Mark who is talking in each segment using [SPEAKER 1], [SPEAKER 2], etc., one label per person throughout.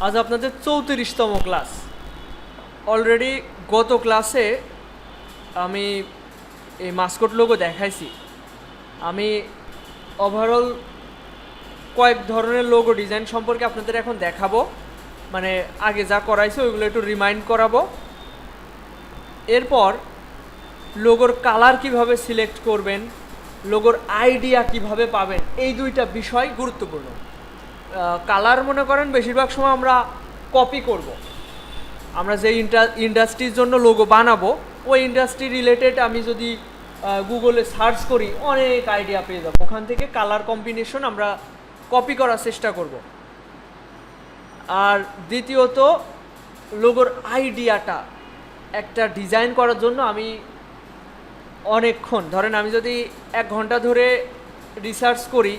[SPEAKER 1] আজ আপনাদের 34তম class. Already গত ক্লাসে আমি এই মাস্কট লোগো দেখাইছি। আমি ওভারঅল কয়েক ধরনের লোগো ডিজাইন সম্পর্কে আপনাদের এখন দেখাবো, মানে আগে যা করাইছে ওইগুলো একটু রিমাইন্ড করাবো। এরপর লোগোর কালার কিভাবে সিলেক্ট করবেন, লোগোর আইডিয়া কিভাবে পাবেন, এই দুইটা বিষয় গুরুত্বপূর্ণ। কালার মনে করেন বেশিরভাগ সময় আমরা কপি করব। আমরা যে ইন্ডাস্ট্রির জন্য লোগো বানাবো ওই ইন্ডাস্ট্রি রিলেটেড আমি যদি গুগলে সার্চ করি অনেক আইডিয়া পেয়ে যাবো। ওখান থেকে কালার কম্বিনেশন আমরা কপি করার চেষ্টা করব। আর দ্বিতীয়ত লোগোর আইডিয়াটা একটা ডিজাইন করার জন্য আমি অনেকক্ষণ, ধরেন আমি যদি 1 ঘন্টা ধরে রিসার্চ করি,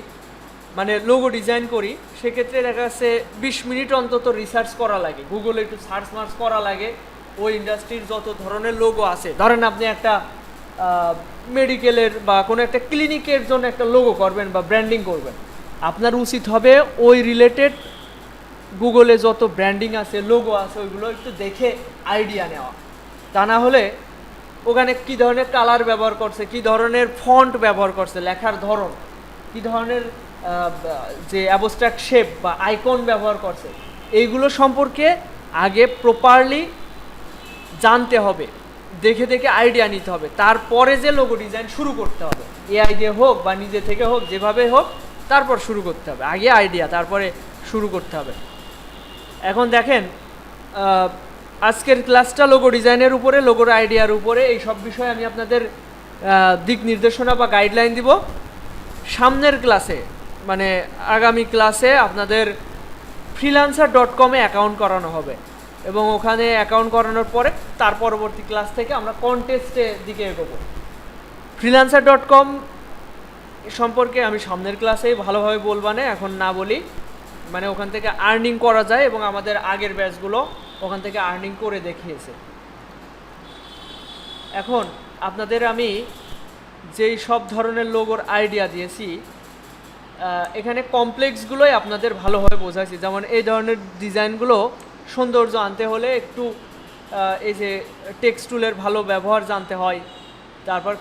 [SPEAKER 1] মানে লোগো ডিজাইন করি, সেক্ষেত্রে দেখা যাচ্ছে 20 মিনিট অন্তত রিসার্চ করা লাগে, গুগলে একটু সার্চ মার্চ করা লাগে। ওই ইন্ডাস্ট্রির যত ধরনের লোগো আছে, ধরেন আপনি একটা মেডিকেলের বা কোনো একটা ক্লিনিকের জন্য একটা লোগো করবেন বা ব্র্যান্ডিং করবেন, আপনার উচিত হবে ওই রিলেটেড গুগলে যত ব্র্যান্ডিং আছে, লোগো আছে, ওইগুলো একটু দেখে আইডিয়া নেওয়া। তা না হলে ওখানে কী ধরনের কালার ব্যবহার করছে, কী ধরনের ফন্ট ব্যবহার করছে, লেখার ধরন, কী ধরনের যে অ্যাবস্ট্রাক্ট শেপ বা আইকন ব্যবহার করছে, এইগুলো সম্পর্কে আগে প্রপারলি জানতে হবে, দেখে দেখে আইডিয়া নিতে হবে। তারপরে যে লোগো ডিজাইন শুরু করতে হবে, এআই দিয়ে হোক বা নিজে থেকে হোক, যেভাবে হোক, তারপর শুরু করতে হবে। আগে আইডিয়া, তারপরে শুরু করতে হবে। এখন দেখেন, আজকের ক্লাসটা লোগো ডিজাইনের উপরে, লোগোর আইডিয়ার উপরে, এই সব বিষয়ে আমি আপনাদের দিক নির্দেশনা বা গাইডলাইন দিব। সামনের ক্লাসে, মানে আগামী ক্লাসে আপনাদের freelancer.com-এ অ্যাকাউন্ট করানো হবে এবং ওখানে অ্যাকাউন্ট করানোর পরে তার পরবর্তী ক্লাস থেকে আমরা কন্টেস্টের দিকে এগোবো। freelancer.com সম্পর্কে আমি সামনের ক্লাসেই ভালোভাবে বলবানে, এখন না বলি। মানে ওখান থেকে আর্নিং করা যায় এবং আমাদের আগের ব্যাচগুলো ওখান থেকে আর্নিং করে দেখিয়েছে। এখন আপনাদের আমি যেই সব ধরনের লোগোর আইডিয়া দিয়েছি, এখানে কমপ্লেক্সগুলোই আপনাদের ভালোভাবে বোঝাইছি। যেমন এই ধরনের ডিজাইনগুলো সৌন্দর্য আনতে হলে একটু এই যে টেক্সট টুলের ভালো ব্যবহার জানতে হয়। তারপর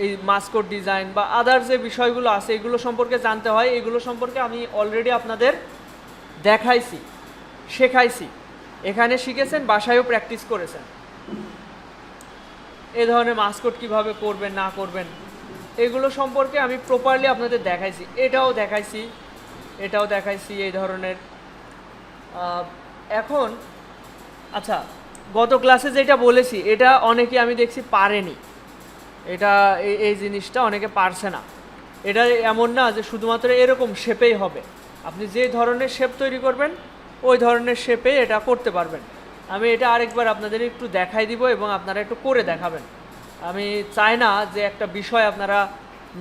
[SPEAKER 1] এই মাস্কট ডিজাইন বা আদার যে বিষয়গুলো আছে এগুলো সম্পর্কে জানতে হয়। এগুলো সম্পর্কে আমি অলরেডি আপনাদের দেখাইছি, শেখাইছি। এখানে শিখেছেন, বাসায়ও প্র্যাকটিস করেছেন। এই ধরনের মাস্কট কিভাবে করবেন না করবেন এগুলো সম্পর্কে আমি প্রপারলি আপনাদের দেখাইছি। এটাও দেখাইছি, এটাও দেখাইছি এই ধরনের। এখন আচ্ছা, গত ক্লাসে যেটা বলেছি এটা অনেকে আমি দেখছি পারেনি। এটা এই জিনিসটা অনেকে পারছে না। এটা এমন না যে শুধুমাত্র এরকম শেপেই হবে। আপনি যে ধরনের শেপ তৈরি করবেন ওই ধরনের শেপে এটা করতে পারবেন। আমি এটা আরেকবার আপনাদের একটু দেখাই দিব এবং আপনারা একটু করে দেখাবেন। আমি চাই না যে একটা বিষয় আপনারা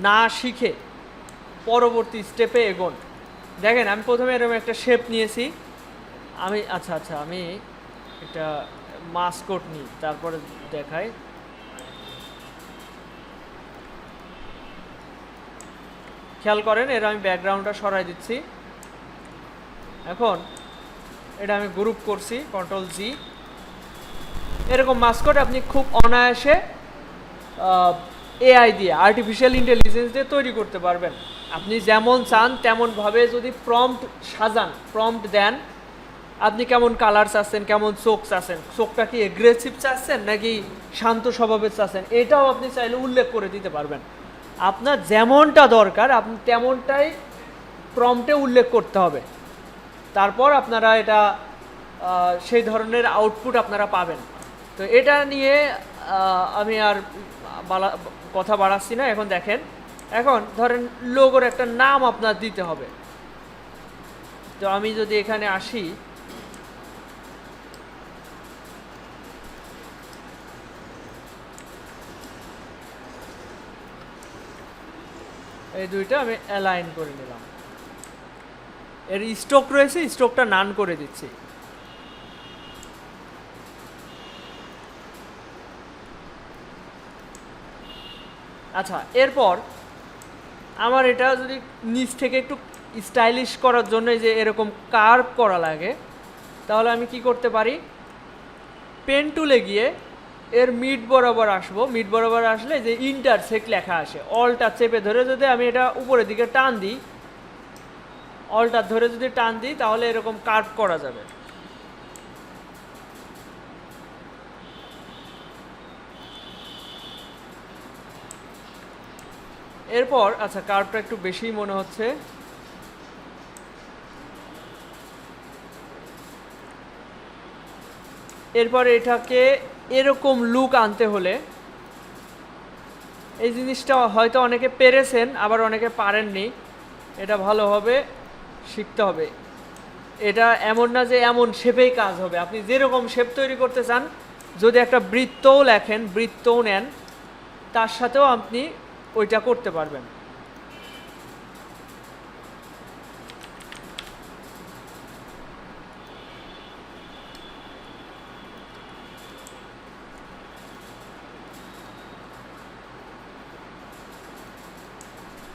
[SPEAKER 1] না শিখে পরবর্তী স্টেপে এগোন। দেখেন, আমি প্রথমে এরকম একটা শেপ নিয়েছি। আমি আমি একটা মাস্কট নিই, তারপরে দেখাই। খেয়াল করেন, এর আমি ব্যাকগ্রাউন্ডটা সরাই দিচ্ছি। এখন এটা আমি গ্রুপ করছি, Ctrl+G। এরকম মাস্কট আপনি খুব অনায়াসে এআই দিয়ে, আর্টিফিশিয়াল ইন্টেলিজেন্স দিয়ে তৈরি করতে পারবেন। আপনি যেমন চান তেমনভাবে যদি প্রম্পট সাজান, প্রম্পট দেন, আপনি কেমন কালার চাচ্ছেন, কেমন চোখ চাচ্ছেন, চোখটা কি এগ্রেসিভ চাচ্ছেন নাকি শান্ত স্বভাবের চাচ্ছেন, এটাও আপনি চাইলে উল্লেখ করে দিতে পারবেন। আপনার যেমনটা দরকার আপনি তেমনটাই প্রম্পটে উল্লেখ করতে হবে। তারপর আপনারা এটা সেই ধরনের আউটপুট আপনারা পাবেন। তো এটা নিয়ে আমি আর কথা বাড়াচ্ছি না। এখন দেখেন, এখন ধরেন লোগোর একটা নাম আপনার দিতে হবে। তো আমি যদি এখানে আসি, এই দুইটা আমি অ্যালাইন করে নিলাম। এর স্ট্রোক রয়েছে, স্ট্রোকটা নান করে দিচ্ছি। আচ্ছা, এরপর আমার এটা যদি নিচ থেকে একটু স্টাইলিশ করার জন্য যে এরকম কার্ভ করা লাগে, তাহলে আমি কি করতে পারি, পেন টুলে গিয়ে এর মিড বরাবর আসবো, মিড বরাবর আসলে যে ইন্টারসেক্ট লেখা আসে, অলটা চেপে ধরে যদি আমি এটা উপরের দিকে টান দিই, অলটা ধরে যদি টান দিই তাহলে এরকম কার্ভ করা যাবে। এরপর আচ্ছা কার্ভটা একটু বেশি মনে হচ্ছে, এরপর এটাকে এরকম লুক আনতে হলে এই জিনিসটা হয়তো অনেকে পেরেছেন আবার অনেকে পারেননি, এটা ভালোভাবে শিখতে হবে। এটা এমন না যে এমন শেপেই কাজ হবে, আপনি যেরকম শেপ তৈরি করতে চান, যদি একটা বৃত্তও লেখেন, বৃত্তও নেন, তার সাথেও আপনি ওইটা করতে পারবেন।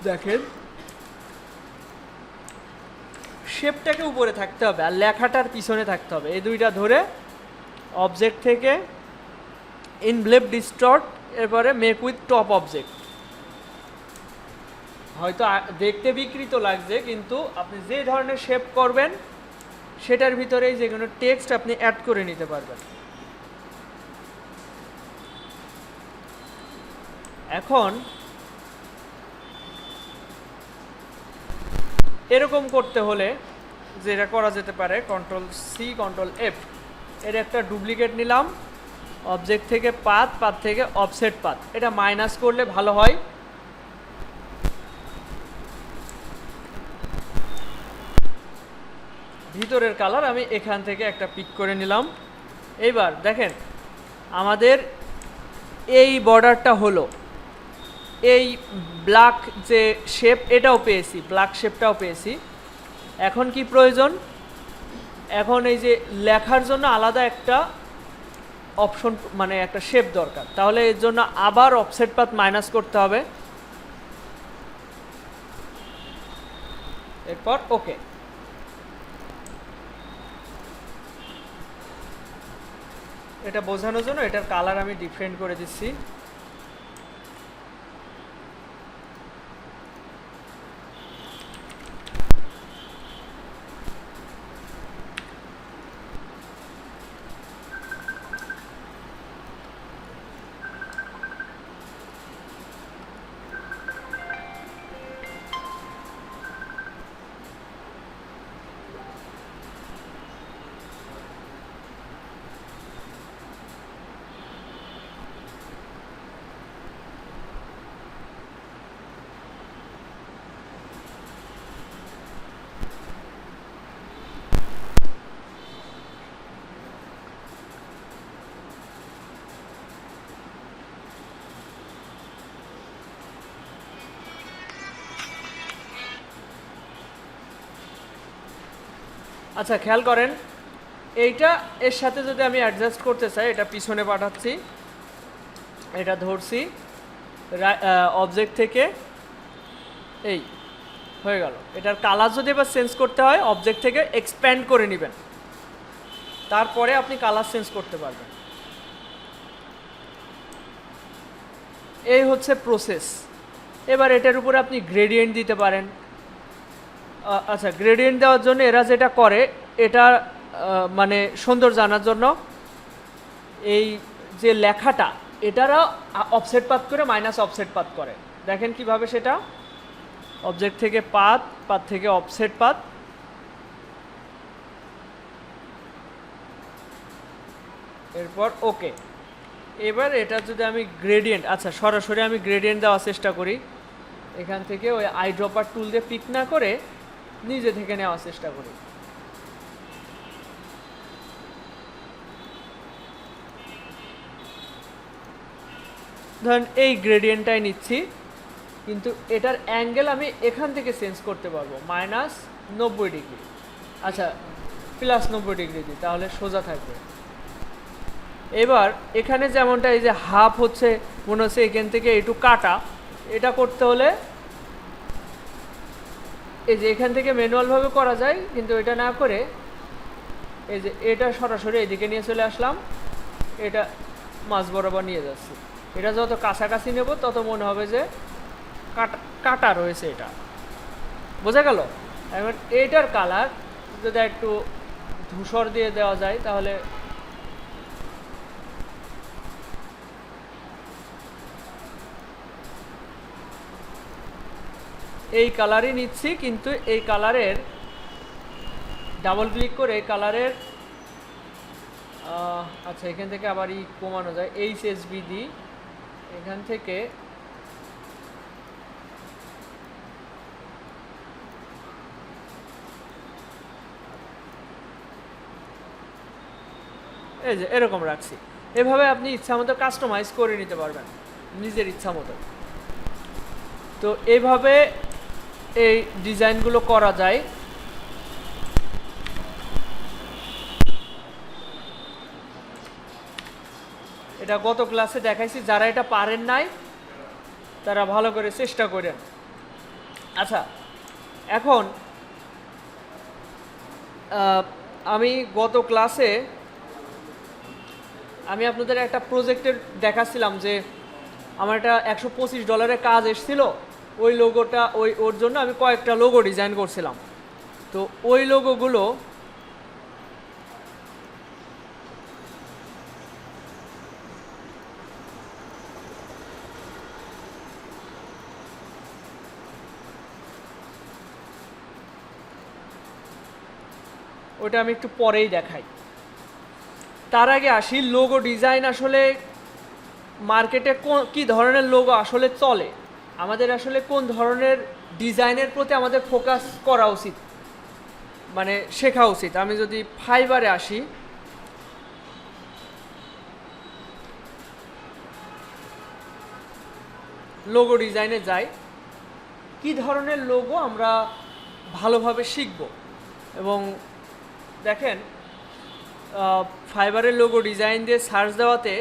[SPEAKER 1] দেখেন শেপটাকে উপরে থাকতে হবে আর লেখাটার পিছনে থাকতে হবে, এই দুইটা ধরে অবজেক্ট থেকে ইনভ্লেভ ডিস্টর্ট, এরপরে মেক উইথ টপ অবজেক্ট। হয়তো দেখতে বিকৃত লাগছে, কিন্তু আপনি যে ধরনের শেপ করবেন সেটার ভিতরেই যে কোনো টেক্সট আপনি অ্যাড করে নিতে পারবেন। এখন এরকম করতে হলে যেটা করা যেতে পারে, কন্ট্রোল সি কন্ট্রোল এফ, এর একটা ডুপ্লিকেট নিলাম, অবজেক্ট থেকে পাথ, পাথ থেকে অফসেট পাথ, এটা মাইনাস করলে ভালো হয়। ভিতরের কালার আমি এখান থেকে একটা পিক করে নিলাম। এইবার দেখেন আমাদের এই বর্ডারটা হলো, এই ব্ল্যাক যে শেপ এটাও পেয়েছি, ব্ল্যাক শেপটাও পেয়েছি। এখন কি প্রয়োজন, এখন এই যে লেখার জন্য আলাদা একটা অপশন, মানে একটা শেপ দরকার, তাহলে এর জন্য আবার অফসেট পাথ মাইনাস করতে হবে, এরপর ওকে। এটা বোঝানোর জন্য এটার কালার আমি ডিফারেন্ট করে দিচ্ছি। আচ্ছা খেয়াল করেন, এইটা এর সাথে যদি আমি অ্যাডজাস্ট করতে চাই, এটা পিছনে পাঠাচ্ছি, এটা ধরছি, অবজেক্ট থেকে এই হয়ে গেল। এটার কালার যদি এবার চেঞ্জ করতে হয়, অবজেক্ট থেকে এক্সপ্যান্ড করে নেবেন, তারপরে আপনি কালার চেঞ্জ করতে পারবেন। এই হচ্ছে প্রসেস। এবার এটার উপরে আপনি গ্রেডিয়েন্ট দিতে পারেন। আচ্ছা গ্রেডিয়েন্ট দেওয়ার জন্য এরা যেটা করে, এটা মানে সুন্দর জানার জন্য এই যে লেখাটা, এটারা অফসেট পাথ করে মাইনাস অফসেট পাথ করে। দেখেন কিভাবে, সেটা অবজেক্ট থেকে পাথ, পাথ থেকে অফসেট পাথ, এরপর ওকে। এবার এটা যদি আমি গ্রেডিয়েন্ট, আচ্ছা সরাসরি আমি গ্রেডিয়েন্ট দেওয়ার চেষ্টা করি, এখান থেকে ওই আই ড্রপার টুল দিয়ে পিক না করে নিজে থেকে নেওয়ার চেষ্টা করি। ধরেন এই গ্রেডিয়েন্টটাই নিচ্ছি, কিন্তু এটার অ্যাঙ্গেল আমি এখান থেকে চেঞ্জ করতে পারবো, -90°। আচ্ছা +90° দিই, তাহলে সোজা থাকবে। এবার এখানে যেমনটা এই যে হাফ হচ্ছে, মনে হচ্ছে এখান থেকে একটু কাটা, এটা করতে হলে এই যে এখান থেকে ম্যানুয়ালভাবে করা যায়, কিন্তু এটা না করে এই যে এটা সরাসরি এদিকে নিয়ে চলে আসলাম, এটা মাঝ বরাবর নিয়ে যাচ্ছি। এটা যত কাছাকাছি নেব তত মনে হবে যে কাটা কাটা রয়েছে, এটা বোঝা গেল। এখন এইটার কালার যদি একটু ধূসর দিয়ে দেওয়া যায় তাহলে এই কালারই নিচ্ছি, কিন্তু এই কালারের ডাবল ক্লিক করে এই কালারের আচ্ছা এখান থেকে আবার কমানো যায়, HSB দিই এখান থেকে, এই যে এরকম রাখছি। এভাবে আপনি ইচ্ছা মতো কাস্টমাইজ করে নিতে পারবেন নিজের ইচ্ছা মতো। তো এইভাবে এই ডিজাইনগুলো করা যায়। এটা গত ক্লাসে দেখাইছি, যারা এটা পারেন নাই তারা ভালো করে চেষ্টা করেন। আচ্ছা, এখন আমি গত ক্লাসে আমি আপনাদের একটা প্রজেক্টের দেখাচ্ছিলাম যে আমার একটা $125 কাজ এসেছিল, ওই লোগোটা ওর জন্য আমি কয়েকটা লোগো ডিজাইন করছিলাম। তো ওই লোগোগুলো ওটা আমি একটু পরেই দেখাই। তার আগে আসি লোগো ডিজাইন আসলে মার্কেটে কী ধরনের লোগো আসলে চলে, আমাদের আসলে কোন ধরনের ডিজাইনের প্রতি আমাদের ফোকাস করা উচিত, মানে শেখা উচিত। আমি যদি ফাইবারে আসি, লোগো ডিজাইনে যাই, কি ধরনের লোগো আমরা ভালোভাবে শিখব। এবং দেখেন ফাইবারের লোগো ডিজাইন দিয়ে সার্চ দেওয়াতে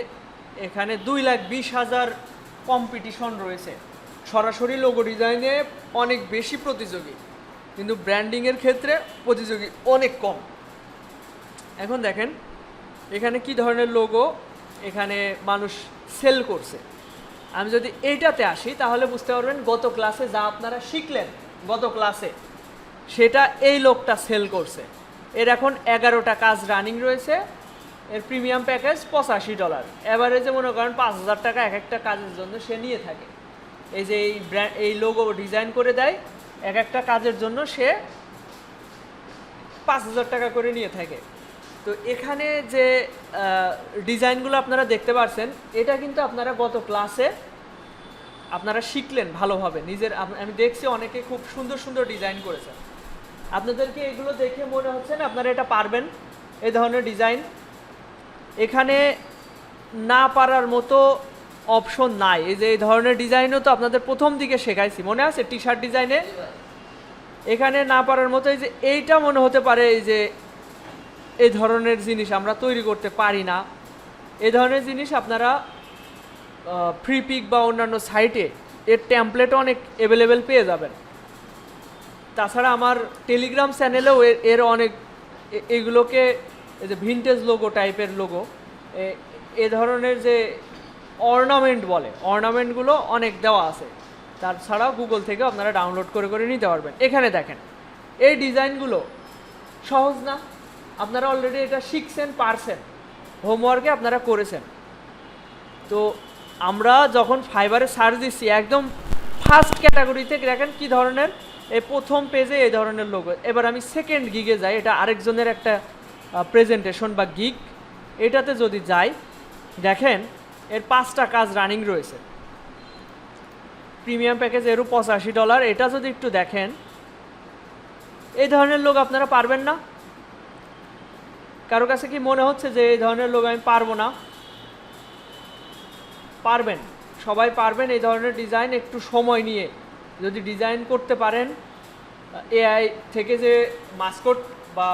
[SPEAKER 1] এখানে 2,20,000 কম্পিটিশন রয়েছে। সরাসরি লোগো ডিজাইনে অনেক বেশি প্রতিযোগী, কিন্তু ব্র্যান্ডিংয়ের ক্ষেত্রে প্রতিযোগী অনেক কম। এখন দেখেন এখানে কি ধরনের লোগো এখানে মানুষ সেল করছে। আমি যদি এইটাতে আসি তাহলে বুঝতে পারবেন গত ক্লাসে যা আপনারা শিখলেন গত ক্লাসে, সেটা এই লোকটা সেল করছে। এর এখন 11টা কাজ রানিং রয়েছে, এর প্রিমিয়াম প্যাকেজ $85, অ্যাভারেজে মনে করেন 5,000 টাকা এক একটা কাজের জন্য সে নিয়ে থাকে। এই যে এই লোগো ডিজাইন করে দেয়, এক একটা কাজের জন্য সে 5,000 টাকা করে নিয়ে থাকে। তো এখানে যে ডিজাইনগুলো আপনারা দেখতে পাচ্ছেন, এটা কিন্তু আপনারা গত ক্লাসে আপনারা শিখলেন ভালোভাবে নিজের। আমি দেখছি অনেকে খুব সুন্দর সুন্দর ডিজাইন করেছেন। আপনাদেরকে এগুলো দেখে মনে হচ্ছে না আপনারা এটা পারবেন এই ধরনের ডিজাইন? এখানে না পারার মতো অপশন নাই। এই যে এই ধরনের ডিজাইনও তো আপনাদের প্রথম দিকে শেখাইছি, মনে আছে টি শার্ট ডিজাইনে? এখানে না পারার মতো এই যে এইটা মনে হতে পারে এই যে এই ধরনের জিনিস আমরা তৈরি করতে পারি না। এই ধরনের জিনিস আপনারা ফ্রি পিক বা অন্যান্য সাইটে এর টেমপ্লেট অনেক অ্যাভেলেবেল পেয়ে যাবেন। তাছাড়া আমার টেলিগ্রাম চ্যানেলেও এর অনেক এগুলোকে এই যে ভিনটেজ লোগো টাইপের লোগো, এ ধরনের যে অর্নামেন্ট বলে, অর্নামেন্টগুলো অনেক দেওয়া আছে। তাছাড়াও গুগল থেকেও আপনারা ডাউনলোড করে করে নিতে পারবেন। এখানে দেখেন এই ডিজাইনগুলো সহজ না? আপনারা অলরেডি এটা শিখছেন, পারছেন, হোমওয়ার্কে আপনারা করেছেন। তো আমরা যখন ফাইবারে সার্চ দিচ্ছি একদম ফার্স্ট ক্যাটাগরিতে দেখেন কি ধরনের, এই প্রথম পেজে এই ধরনের লোগো। এবার আমি সেকেন্ড গিগে যাই, এটা আরেকজনের একটা প্রেজেন্টেশন বা গিগ। এটাতে যদি যাই দেখেন এর 5টা কাজ রানিং রয়েছে, প্রিমিয়াম প্যাকেজ এরও $85। এটা যদি একটু দেখেন, এই ধরনের লোক আপনারা পারবেন না? কারো কাছে কি মনে হচ্ছে যে এই ধরনের লোক আমি পারবো না? পারবেন, সবাই পারবেন এই ধরনের ডিজাইন। একটু সময় নিয়ে যদি ডিজাইন করতে পারেন, এআই থেকে যে মাস্কট বা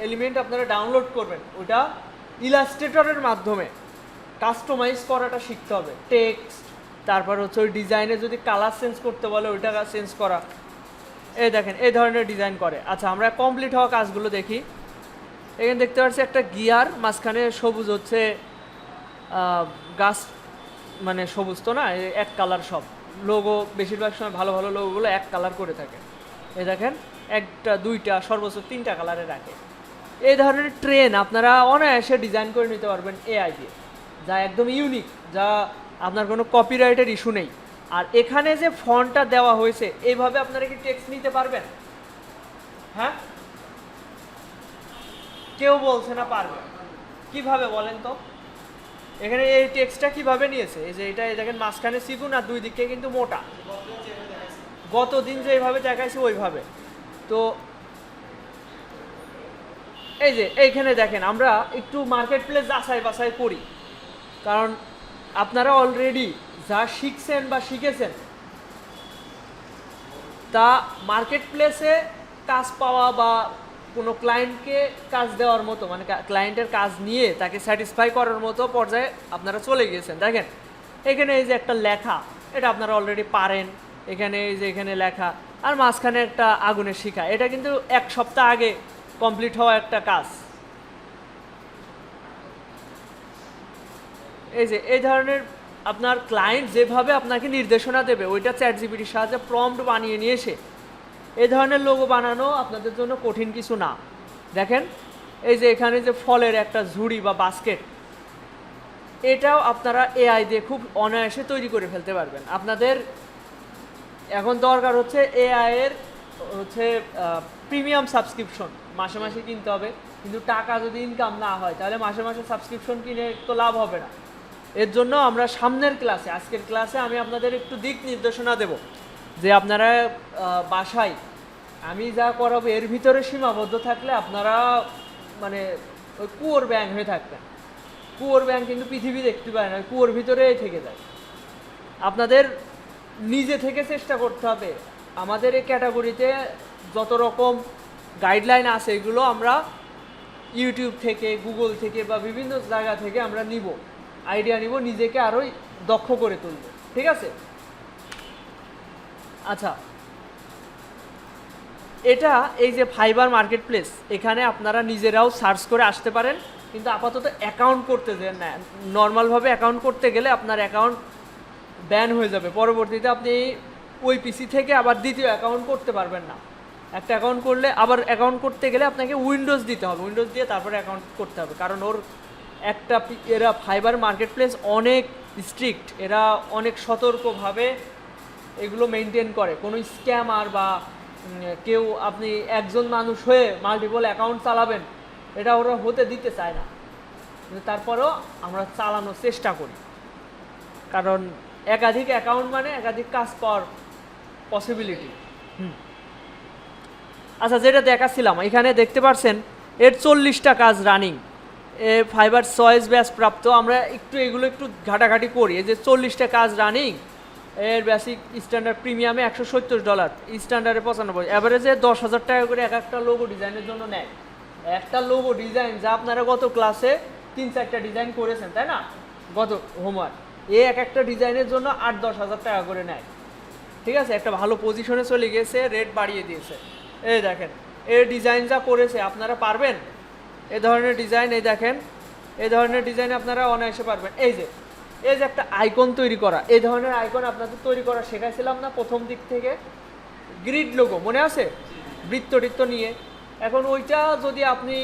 [SPEAKER 1] এলিমেন্ট আপনারা ডাউনলোড করবেন, ওটা ইলাস্ট্রেটরের মাধ্যমে কাস্টমাইজ করাটা শিখতে হবে। টেক্সট, তারপর হচ্ছে ওই ডিজাইনে যদি কালার চেঞ্জ করতে বলে ওইটা চেঞ্জ করা, এই দেখেন এই ধরনের ডিজাইন করে। আচ্ছা আমরা কমপ্লিট হওয়া কাজগুলো দেখি। এখানে দেখতে পাচ্ছি একটা গিয়ার, মাঝখানে সবুজ হচ্ছে গাছ, মানে সবুজ তো না, এক কালার সব লোগো, বেশিরভাগ সময় ভালো ভালো লোগোগুলো এক কালার করে থাকে। এই দেখেন একটা দুইটা সর্বোচ্চ তিনটা কালারে রাখে। এই ধরনের ট্রেন আপনারা অনায়াসে ডিজাইন করে নিতে পারবেন এআই দিয়ে, যা একদম ইউনিক, যা আপনার কোনো কপিরাইটের ইস্যু নেই। আর এখানে যে ফন্টটা দেওয়া হয়েছে, এইভাবে আপনারা কি টেক্সট নিতে পারবেন? হ্যাঁ, কেউ বলছে না পারবে। কিভাবে বলেন তো? এখানে এই টেক্সটটা কিভাবে নিয়েছে? এই যে এটা দেখেন মাঝখানে চিকুন আর দুই দিকে কিন্তু মোটা, গতদিন যে এইভাবে দেখাইছে ওইভাবে। তো এই যে এইখানে দেখেন আমরা একটু মার্কেট প্লেস যাচাই বাছাই করি, কারণ আপনারা অলরেডি যা শিখছেন বা শিখেছেন তা মার্কেট প্লেসে কাজ পাওয়া বা কোনো ক্লায়েন্টকে কাজ দেওয়ার মতো, মানে ক্লায়েন্টের কাজ নিয়ে তাকে স্যাটিসফাই করার মতো পর্যায়ে আপনারা চলে গিয়েছেন। দেখেন এখানে এই যে একটা লেখা, এটা আপনারা অলরেডি পারেন। এখানে এই যে এখানে লেখা, আর মাঝখানে একটা আগুনের শিখা, এটা কিন্তু 1 সপ্তাহ আগে কমপ্লিট হওয়া একটা কাজ। এই যে এই ধরনের আপনার ক্লায়েন্ট যেভাবে আপনাকে নির্দেশনা দেবে, ওইটা চ্যাটজিপিটির সাহায্যে প্রম্পট বানিয়ে নিয়ে এসে এই ধরনের লোগো বানানো আপনাদের জন্য কঠিন কিছু না। দেখেন এই যে এখানে যে ফলের একটা ঝুড়ি বা বাস্কেট, এটাও আপনারা এআই দিয়ে খুব অনায়াসে তৈরি করে ফেলতে পারবেন। আপনাদের এখন দরকার হচ্ছে এআই এর হচ্ছে প্রিমিয়াম সাবস্ক্রিপশন, মাসে মাসে কিনতে হবে। কিন্তু টাকা যদি ইনকাম না হয় তাহলে মাসে মাসে সাবস্ক্রিপশন কিনে তো লাভ হবে না। এর জন্য আমরা সামনের ক্লাসে, আজকের ক্লাসে আমি আপনাদের একটু দিক নির্দেশনা দেব যে আপনারা বাসায় আমি যা করাবো এর ভিতরে সীমাবদ্ধ থাকলে আপনারা মানে ওই কুয়োর ব্যাঙ হয়ে থাকবেন। কুয়োর ব্যাঙ কিন্তু পৃথিবী দেখতে পায় না, কুয়োর ভিতরেই থেকে যায়। আপনাদের নিজে থেকে চেষ্টা করতে হবে। আমাদের এই ক্যাটাগরিতে যত রকম গাইডলাইন আছে এগুলো আমরা ইউটিউব থেকে, গুগল থেকে বা বিভিন্ন জায়গা থেকে আমরা নিব, আইডিয়া নিব, নিজেকে আরও দক্ষ করে তুলব। ঠিক আছে? আচ্ছা, এটা এই যে ফাইবার মার্কেট প্লেস, এখানে আপনারা নিজেরাও সার্চ করে আসতে পারেন, কিন্তু আপাতত অ্যাকাউন্ট করতে দেন না। নর্মালভাবে অ্যাকাউন্ট করতে গেলে আপনার অ্যাকাউন্ট ব্যান হয়ে যাবে, পরবর্তীতে আপনি ওই পিসি থেকে আবার দ্বিতীয় অ্যাকাউন্ট করতে পারবেন না। একটা অ্যাকাউন্ট করলে আবার অ্যাকাউন্ট করতে গেলে আপনাকে উইন্ডোজ দিতে হবে, উইন্ডোজ দিয়ে তারপরে অ্যাকাউন্ট করতে হবে, কারণ ওর একটা এরা ফাইবার মার্কেট প্লেস অনেক স্ট্রিক্ট, এরা অনেক সতর্কভাবে এগুলো মেনটেন করে। কোনো স্ক্যামার বা কেউ, আপনি একজন মানুষ হয়ে মাল্টিপল অ্যাকাউন্ট চালাবেন, এটা ওরা হতে দিতে চায় না। কিন্তু তারপরেও আমরা চালানোর চেষ্টা করি, কারণ একাধিক অ্যাকাউন্ট মানে একাধিক কাজ পাওয়ার পসিবিলিটি। আচ্ছা, যেটা দেখাচ্ছিলাম এখানে দেখতে পাচ্ছেন এর 40টা কাজ রানিং, এ ফাইবার চয়েস ব্যাচ প্রাপ্ত। আমরা একটু এগুলো একটু ঘাটাঘাটি করি। এই যে 40টা কাজ রানিং, এর বেসিক স্ট্যান্ডার্ড প্রিমিয়ামে $170, স্ট্যান্ডার্ডে 95, অ্যাভারেজে 10,000 টাকা করে এক একটা লোগো ডিজাইনের জন্য নেয়। একটা লোগো ডিজাইন যা আপনারা গত ক্লাসে 3-4টা ডিজাইন করেছেন, তাই না, গত হোমওয়ার্ক, এক একটা ডিজাইনের জন্য 8-10 হাজার টাকা করে নেয়। ঠিক আছে? একটা ভালো পজিশনে চলে গেছে, রেট বাড়িয়ে দিয়েছে। এই দেখেন এর ডিজাইন যা করেছে, আপনারা পারবেন এ ধরনের ডিজাইন? এই দেখেন এই ধরনের ডিজাইন আপনারা অনায়াসে পারবেন। এই যে একটা আইকন তৈরি করা, এই ধরনের আইকন আপনাদের তৈরি করা শেখাইছিলাম না প্রথম দিক থেকে? গ্রিড লোগো মনে আছে, বৃত্ত টিত্ত নিয়ে। এখন ওইটা যদি আপনি,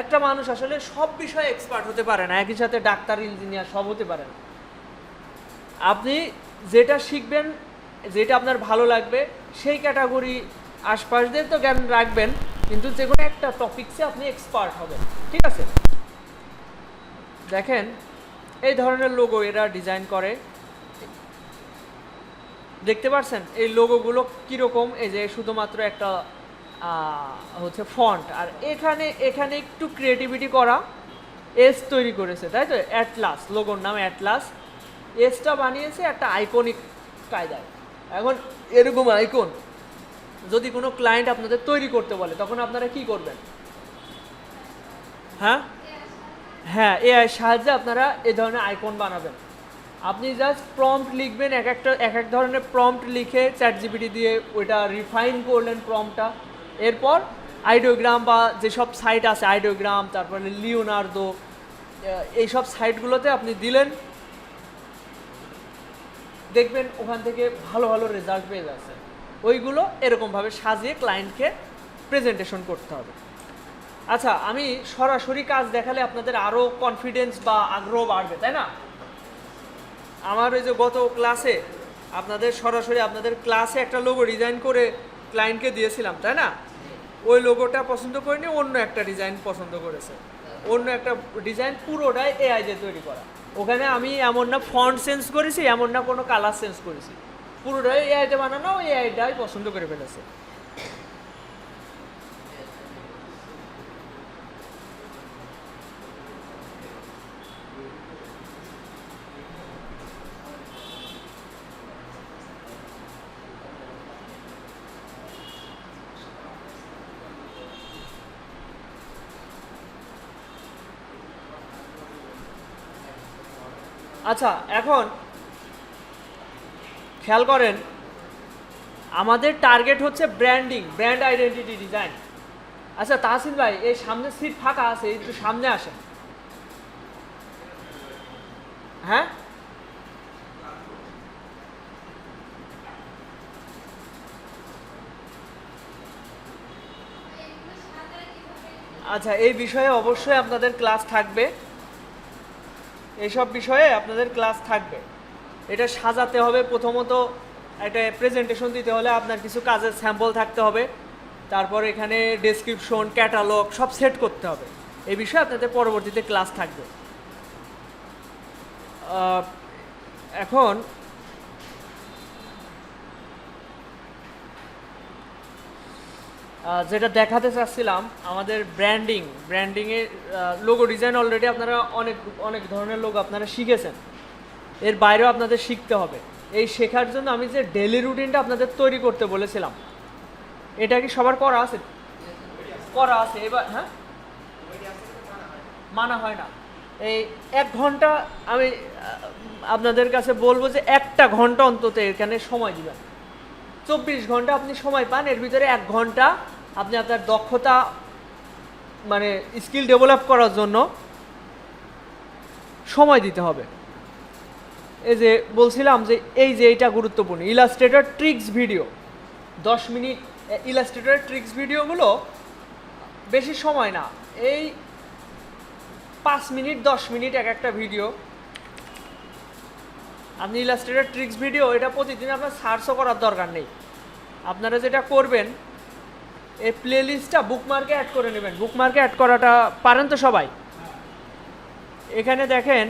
[SPEAKER 1] একটা মানুষ আসলে সব বিষয়ে এক্সপার্ট হতে পারে না, একই সাথে ডাক্তার, ইঞ্জিনিয়ার সব হতে পারে না। আপনি যেটা শিখবেন, যেটা আপনার ভালো লাগবে, সেই ক্যাটাগরি আশপাশ দিয়ে তো জ্ঞান রাখবেন, কিন্তু যে কোনো একটা টপিকসে আপনি এক্সপার্ট হবেন। ঠিক আছে? দেখেন এই ধরনের লোগো এরা ডিজাইন করে, দেখতে পাচ্ছেন এই লোগোগুলো কীরকম? এই যে শুধুমাত্র একটা হচ্ছে ফন্ট, আর এখানে একটু ক্রিয়েটিভিটি করা এস তৈরি করেছে, তাই তো? অ্যাটলাস, লোগোর নাম অ্যাটলাস। এসটা বানিয়েছে একটা আইকনিক কায়দায়। এখন এরকম আইকন যদি কোনো ক্লায়েন্ট আপনাদের তৈরি করতে বলে, তখন আপনারা কি করবেন? হ্যাঁ, এআই সাহায্যে আপনারা এ ধরনের আইকন বানাবেন। আপনি জাস্ট প্রম্পট লিখবেন, এক এক ধরনের প্রম্পট লিখে চ্যাটজিপিটি দিয়ে ওইটা রিফাইন করলেন প্রম্পটটা। এরপর আইডিওগ্রাম বা যেসব সাইট আছে আইডিওগ্রাম, তারপরে লিওনার্দো, এইসব সাইটগুলোতে আপনি দিলেন, দেখবেন ওখান থেকে ভালো ভালো রেজাল্ট পেয়ে যাচ্ছে। ওইগুলো এরকমভাবে সাজিয়ে ক্লায়েন্টকে প্রেজেন্টেশন করতে হবে। আচ্ছা, আমি সরাসরি কাজ দেখালে আপনাদের আরও কনফিডেন্স বা আগ্রহ বাড়বে, তাই না? আমার ওই যে গত ক্লাসে আপনাদের ক্লাসে একটা লোগো ডিজাইন করে ক্লায়েন্টকে দিয়েছিলাম, তাই না? ওই লোগোটা পছন্দ করেনি, অন্য একটা ডিজাইন পছন্দ করেছে। অন্য একটা ডিজাইন পুরোটাই এআই দিয়ে তৈরি করা। ওখানে আমি এমন না ফন্ট চেঞ্জ করেছি, এমন না কোনো কালার চেঞ্জ করেছি, পুরোটাই এআইতে বানানো, ওই এআইটাই পছন্দ করে ফেলেছে। আচ্ছা, এখন খেয়াল করেন, আমাদের টার্গেট হচ্ছে ব্র্যান্ড আইডেন্টিটি ডিজাইন। আচ্ছা তাহসিন ভাই, এই সামনে সিট ফাঁকা আছে, একটু সামনে আসেন। হ্যাঁ, আচ্ছা, এই বিষয়ে অবশ্যই আপনাদের ক্লাস থাকবে, এইসব বিষয়ে আপনাদের ক্লাস থাকবে। এটা সাজাতে হবে, প্রথমত একটা প্রেজেন্টেশন দিতে হলে আপনার কিছু কাজের স্যাম্পল থাকতে হবে, তারপর এখানে ডেসক্রিপশন, ক্যাটালগ সব সেট করতে হবে। এই বিষয়ে আপনাদের পরবর্তীতে ক্লাস থাকবে। এখন যেটা দেখাতে চাচ্ছিলাম, আমাদের ব্র্যান্ডিংয়ে লোগো ডিজাইন অলরেডি আপনারা অনেক ধরনের লোগো আপনারা শিখেছেন, এর বাইরেও আপনাদের শিখতে হবে। এই শেখার জন্য আমি যে ডেইলি রুটিনটা আপনাদের তৈরি করতে বলেছিলাম, এটা কি সবার করা আছে? এবার হ্যাঁ, মানা হয় না। এই 1 ঘন্টা আমি আপনাদের কাছে বলবো যে 1টা ঘন্টা অন্তত এখানে সময় দিবেন। 24 ঘন্টা আপনি সময় পান, এর ভিতরে 1 ঘন্টা আপনি আপনার দক্ষতা মানে স্কিল ডেভেলপ করার জন্য সময় দিতে হবে। এই যে বলছিলাম যে এইটা গুরুত্বপূর্ণ, Illustrator tricks video 10 minute. Illustrator tricks ভিডিওগুলো বেশি সময় না, এই 5 মিনিট 10 মিনিট এক একটা ভিডিও। আপনি ইলাস্ট্রেটর ট্রিক্স ভিডিও এটা প্রতিদিন আপনার সার্চও করার দরকার নেই। আপনারা যেটা করবেন, এই প্লেলিস্টটা বুকমার্কে অ্যাড করে নেবেন। বুকমার্কে অ্যাড করাটা পারেন তো সবাই? এখানে দেখেন,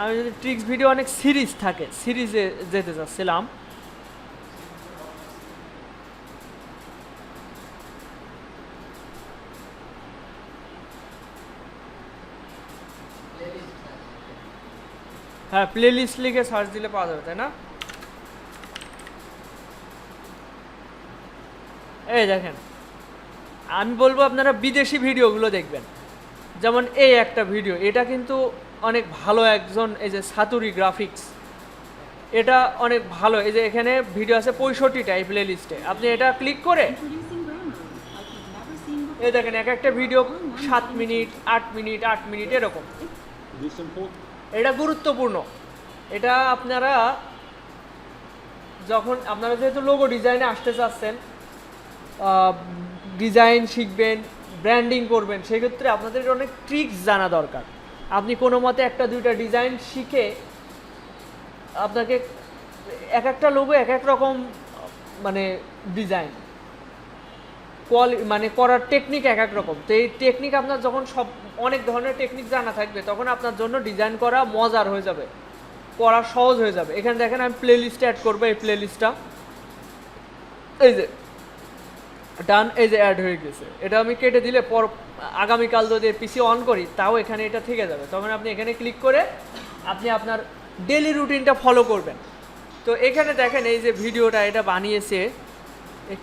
[SPEAKER 1] আমি যদি ট্রিক্স ভিডিও অনেক সিরিজ থাকে, সিরিজে যেতে চাচ্ছিলাম। হ্যাঁ, প্লেলিস্ট লিখে সার্চ দিলে পাওয়া যাবে, তাই না? এই দেখেন, আমি বলবো আপনারা বিদেশি ভিডিওগুলো দেখবেন। যেমন এই একটা ভিডিও, এটা কিন্তু অনেক ভালো একজন, এই যে সাতুরি গ্রাফিক্স, এটা অনেক ভালো। এই যে এখানে ভিডিও আছে 65টা এই প্লে লিস্টে। আপনি এটা ক্লিক করে এই দেখেন, এক একটা ভিডিও 7 মিনিট 8 মিনিট 8 মিনিট এরকম। এটা গুরুত্বপূর্ণ। এটা আপনারা যেহেতু লোগো ডিজাইনে আসতে চাচ্ছেন, ডিজাইন শিখবেন, ব্র্যান্ডিং করবেন, সেক্ষেত্রে আপনাদের অনেক ট্রিক্স জানা দরকার। আপনি কোনো মতে 1-2টা ডিজাইন শিখে আপনাকে এক একটা লোগো এক এক রকম মানে ডিজাইন মানে করার টেকনিক এক এক রকম। তো এই টেকনিক আপনার যখন অনেক ধরনের টেকনিক জানা থাকবে, তখন আপনার জন্য ডিজাইন করা মজার হয়ে যাবে, করা সহজ হয়ে যাবে। এখানে দেখেন, আমি প্লে লিস্টে অ্যাড করবো। এই প্লে লিস্টটা এই যে ডান, এই যে অ্যাড হয়ে গেছে। এটা আমি কেটে দিলে আগামীকাল যদি পিসি অন করি, তাও এখানে এটা থেকে যাবে। তখন আপনি এখানে ক্লিক করে আপনি আপনার ডেইলি রুটিনটা ফলো করবেন। তো এখানে দেখেন, এই যে ভিডিওটা এটা বানিয়েছে,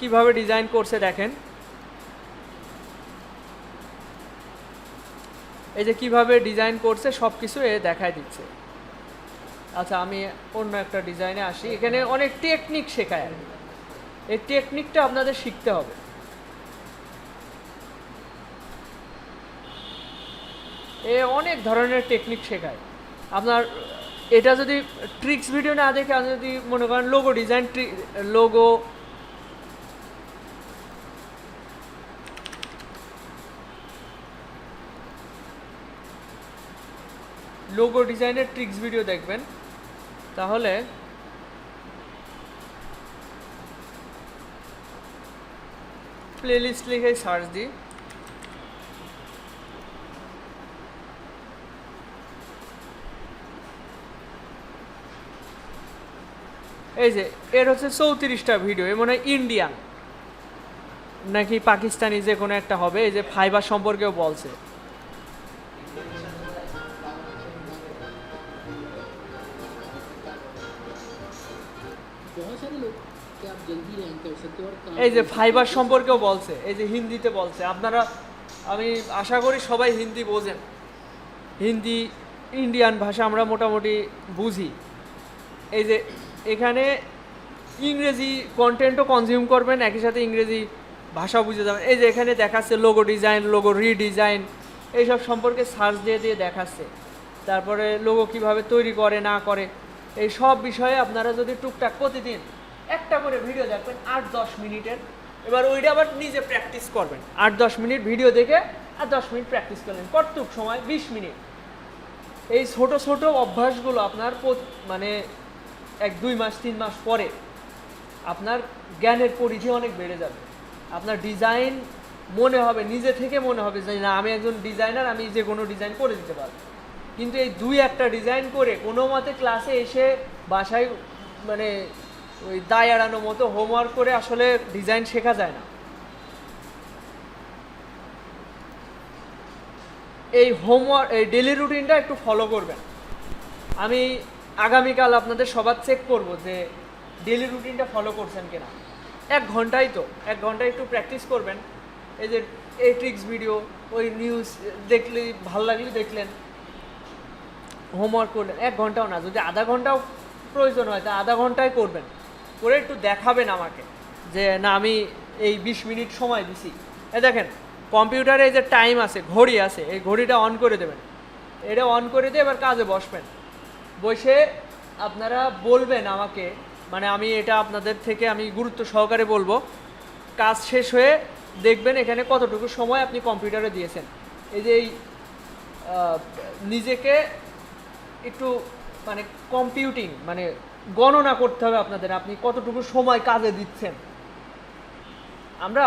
[SPEAKER 1] কিভাবে ডিজাইন করছে দেখেন। এই যে কিভাবে ডিজাইন করছে সব কিছু এ দেখায় দিচ্ছে। আচ্ছা, আমি অন্য একটা ডিজাইনে আসি। এখানে অনেক টেকনিক শেখায়, এই টেকনিকটা আপনাদের শিখতে হবে। অনেক ধরনের টেকনিক শেখায় আপনার। এটা যদি ট্রিক্স ভিডিও না দেখে আপনি যদি মনে করেন লোগো ডিজাইন, লোগো ডিজাইনের ট্রিক্স ভিডিও দেখবেন, তাহলে প্লেলিস্ট লিখে সার্চ দিই, এই যে এর হচ্ছে 34টা ভিডিও। এ মনে হয় ইন্ডিয়ান নাকি পাকিস্তানি যে কোনো একটা হবে। এই যে ফাইবার সম্পর্কেও বলছে। এই যে ফাইবার সম্পর্কেও বলছে, এই যে হিন্দিতে বলছে। আপনারা, আমি আশা করি সবাই হিন্দি বোঝেন, হিন্দি ইন্ডিয়ান ভাষা আমরা মোটামুটি বুঝি। এই যে এখানে ইংরেজি কন্টেন্টও কনজিউম করবেন, একই সাথে ইংরেজি ভাষা বুঝে যাবেন। এই যে এখানে দেখাচ্ছে লোগো ডিজাইন, লোগো রিডিজাইন, এইসব সম্পর্কে সার্চ দিয়ে দিয়ে দেখাচ্ছে। তারপরে লোগো কিভাবে তৈরি করে না করে, এই সব বিষয়ে আপনারা যদি টুকটাক প্রতিদিন একটা করে ভিডিও দেখবেন 8-10 মিনিটের, এবার ওইটা আবার নিজে প্র্যাকটিস করবেন। 8-10 মিনিট ভিডিও দেখে আর 10 মিনিট প্র্যাকটিস করলেন, কতটুক সময় 20 মিনিট। এই ছোট ছোট অভ্যাসগুলো আপনার মানে 1-2 মাস 3 মাস পরে আপনার জ্ঞানের পরিধি অনেক বেড়ে যাবে। আপনার ডিজাইন মনে হবে, নিজে থেকে মনে হবে যে না আমি একজন ডিজাইনার, আমি যে কোনো ডিজাইন করে দিতে পারবো। কিন্তু এই 2-1টা ডিজাইন করে কোনো মতে ক্লাসে এসে বাসায় মানে ওই দায় এড়ানো মতো হোমওয়ার্ক করে আসলে ডিজাইন শেখা যায় না। এই হোমওয়ার্ক, এই ডেলি রুটিনটা একটু ফলো করবেন। আমি আগামীকাল আপনাদের সবার চেক করব যে ডেলি রুটিনটা ফলো করছেন কিনা। 1 ঘন্টাই তো, 1 ঘন্টায় একটু প্র্যাকটিস করবেন। এই যে এই ট্রিক্স ভিডিও, ওই নিউজ দেখলে ভালো লাগলে দেখলেন, হোমওয়ার্ক করলেন। 1 ঘন্টাও না, যদি আধা ঘন্টাও প্রয়োজন হয় তা আধা ঘন্টায় করবেন, করে একটু দেখাবেন আমাকে যে না আমি এই 20 মিনিট সময় দিছি। এই দেখেন কম্পিউটারে এই যে টাইম আছে, ঘড়ি আছে, এই ঘড়িটা অন করে দেবেন। এটা অন করে দিয়ে এবার কাজে বসবেন। বসে আপনারা বলবেন আমাকে, মানে আমি এটা আপনাদের থেকে আমি গুরুত্ব সহকারে বলবো। কাজ শেষ হয়ে দেখবেন এখানে কতটুকু সময় আপনি কম্পিউটারে দিয়েছেন। এই যে এই নিজেকে একটু মানে কম্পিউটিং মানে গণনা করতে হবে আপনাদের, আপনি কতটুকু সময় কাজে দিচ্ছেন। আমরা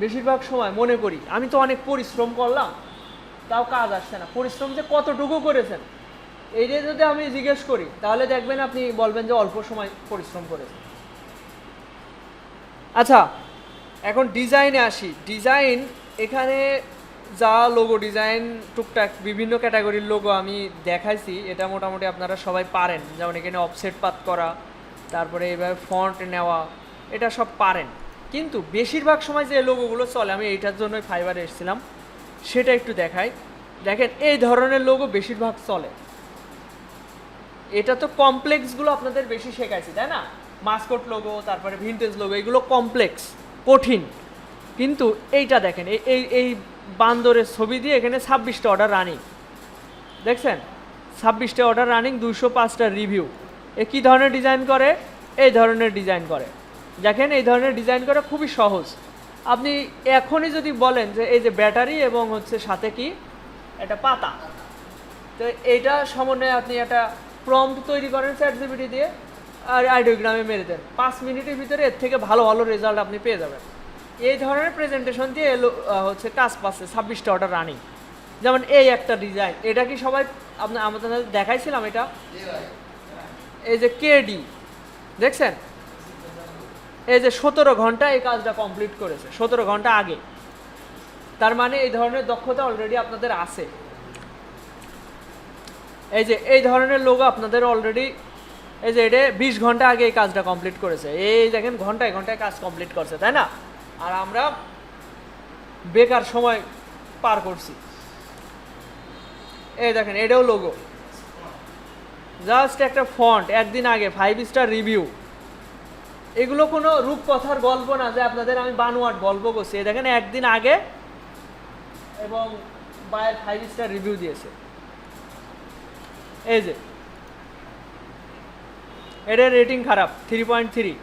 [SPEAKER 1] বেশিরভাগ সময় মনে করি আমি তো অনেক পরিশ্রম করলাম, তাও কাজ আসছে না। পরিশ্রম যে কতটুকু করেছেন এই যে যদি আমি জিজ্ঞেস করি, তাহলে দেখবেন আপনি বলবেন যে অল্প সময় পরিশ্রম করেছেন। আচ্ছা, এখন ডিজাইনে আসি। ডিজাইন, এখানে যা লোগো ডিজাইন টুকটাক বিভিন্ন ক্যাটাগরির লোগো আমি দেখাইছি, এটা মোটামুটি আপনারা সবাই পারেন। যেমন এখানে অফসেট পাত করা, তারপরে এইভাবে ফন্ট নেওয়া, এটা সব পারেন। কিন্তু বেশিরভাগ সময় যে লোগোগুলো চলে, আমি এইটার জন্যই ফাইবারে এসেছিলাম, সেটা একটু দেখাই। দেখেন এই ধরনের লোগো বেশিরভাগ চলে। এটা তো কমপ্লেক্সগুলো আপনাদের বেশি শেখাইছি, তাই না? মাস্কট লোগো, তারপরে ভিনটেজ লোগো, এগুলো কমপ্লেক্স, কঠিন। কিন্তু এইটা দেখেন, এই এই বান্দরের ছবি দিয়ে এখানে 26টা অর্ডার রানিং, দেখছেন? 26টা অর্ডার রানিং, 205টা রিভিউ। এ কী ধরনের ডিজাইন করে? এই ধরনের ডিজাইন করে। দেখেন এই ধরনের ডিজাইন করা খুবই সহজ। আপনি এখনই যদি বলেন যে এই যে ব্যাটারি এবং হচ্ছে সাথে কি একটা পাতা, তো এইটা সমন্বয়ে আপনি একটা প্রম্পট তৈরি করেন চ্যাটজিপিটি দিয়ে, আর আইডিওগ্রামে মেরে দেন, 5 মিনিটের ভিতরে এর থেকে ভালো ভালো রেজাল্ট আপনি পেয়ে যাবেন। এই ধরনের প্রেজেন্টেশন দিয়ে হচ্ছে কাজ পাচ্ছে 26টা অর্ডার রানিং। যেমন এই একটা ডিজাইন, এটা কি সবাই আমাদের দেখাইছিলাম? এটা এই যে কেডি, দেখছেন? এই যে 17 ঘন্টা এই কাজটা কমপ্লিট করেছে, 17 ঘন্টা আগে। তার মানে এই ধরনের দক্ষতা অলরেডি আপনাদের আছে। এই যে এই ধরনের লোগো আপনাদের অলরেডি, এই যে এটা 20 ঘন্টা আগে এই কাজটা কমপ্লিট করেছে। এই দেখেন ঘন্টায় ঘন্টায় কাজ কমপ্লিট করছে, তাই না? আর আমরা বেকার সময় পার করছি। এই দেখেন এটাও লোগো, জাস্ট একটা ফন্ট, একদিন আগে 5 স্টার রিভিউ। এগুলো কোনো রূপকথার গল্প না যে আপনাদের আমি বানোয়াট গল্প করছি। দেখেন একদিন আগে এবং বায়ের 5 স্টার রিভিউ দিয়েছে। এই যে এটার রেটিং খারাপ 3.3।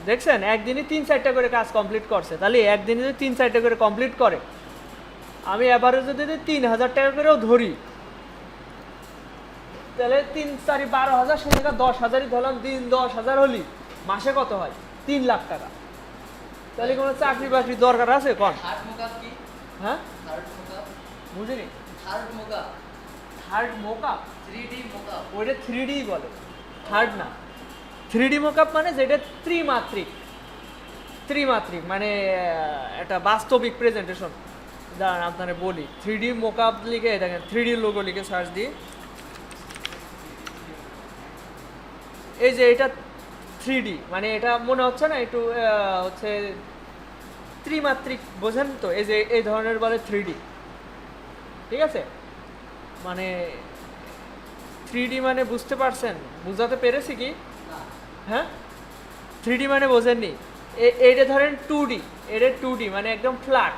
[SPEAKER 1] দেখছেন একদিনই 3-4টা করে কাজ কমপ্লিট করছে। তাহলে একদিনে যদি 3-4টা করে কমপ্লিট করে, আমি অ্যাভারেজে যদি 3,000 টাকা করেও ধরি, তাহলে 3-4-12,000, সে জায়গায় 10,000ই ধরলাম, দিন 10,000 হলি মাসে কত হয়? 3 লাখ টাকা। তাহলে কোনো চাকরি বাকরি দরকার আছে কোন? হ্যাঁ বুঝিনি। থার্ড মোকআপ, 3D মোকআপ, ওইটা 3D বলে, থার্ড না। 3D মোকআপ মানে যেটা ত্রিমাত্রিক, মানে একটা বাস্তবিক প্রেজেন্টেশন। দাঁড়ান আপনারা বলি, 3D মোকআপ লিখে দেখেন, 3D লোগো লিখে সার্চ দিই। এই যে এটা 3D, মানে এটা মনে হচ্ছে না একটু হচ্ছে ত্রিমাত্রিক, বোঝেন তো? এই যে এই ধরনের বলে 3D, ঠিক আছে? মানে 3D মানে বুঝতে পারছেন? বুঝাতে পেরেছি কি? হ্যাঁ, 3D মানে বোঝেননি? এইটা ধরেন 2D, এটা 2D মানে একদম ফ্ল্যাট,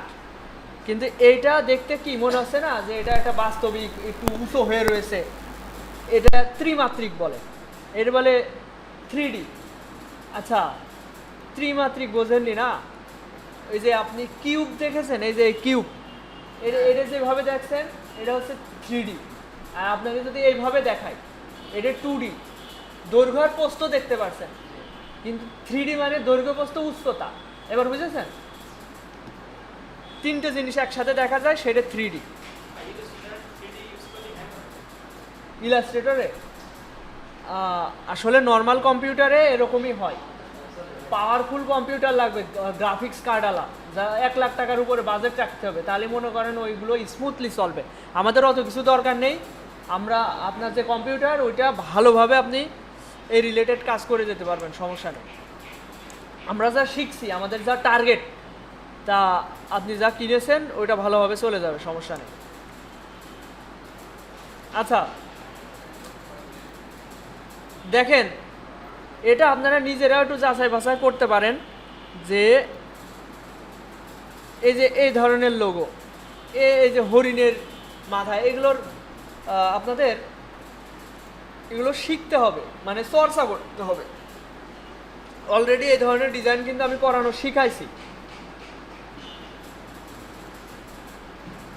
[SPEAKER 1] কিন্তু এইটা দেখতে কি মনে হচ্ছে না যে এটা একটা বাস্তবিক, একটু উঁচু হয়ে রয়েছে। এটা ত্রিমাত্রিক বলে, এটা বলে 3D। আচ্ছা, ত্রিমাত্রিক বোঝেননি না? এই যে আপনি কিউব দেখেছেন, এই যে কিউব, এটা যেভাবে দেখছেন এটা হচ্ছে 3D। আর আপনাকে যদি এইভাবে দেখাই, এটা 2D, দৈর্ঘ্য আর প্রস্থ দেখতে পাচ্ছেন, কিন্তু 3D মানে দৈর্ঘ্য, প্রস্থ, উচ্চতা। এবার বুঝেছেন? 3টে জিনিস একসাথে দেখা যায়, সেটা 3D। ইলাস্ট্রেটরে আসলে নর্মাল কম্পিউটারে এরকমই হয়। পাওয়ারফুল কম্পিউটার লাগবে, গ্রাফিক্স কার্ডওয়ালা, যা 1 লাখ টাকার উপরে বাজেট রাখতে হবে, তাহলে মনে করেন ওইগুলো স্মুথলি চলবে। আমাদের অত কিছু দরকার নেই, আমরা আপনার যে কম্পিউটার ওইটা ভালোভাবে আপনি এই রিলেটেড কাজ করে যেতে পারবেন, সমস্যা নেই। আমরা যা শিখছি, আমাদের যা টার্গেট, তা আপনি যা কিনেছেন ওইটা ভালোভাবে চলে যাবে, সমস্যা নেই। আচ্ছা দেখেন, এটা আপনারা নিজেরা একটু যাচাই বাছাই করতে পারেন যে এই যে এই ধরনের লোগো, এই যে হরিণের মাথায়, এগুলোর আপনাদের এগুলো শিখতে হবে, মানে চর্চা করতে হবে। অলরেডি এই ধরনের ডিজাইন কিন্তু আমি করানো শিখাইছি।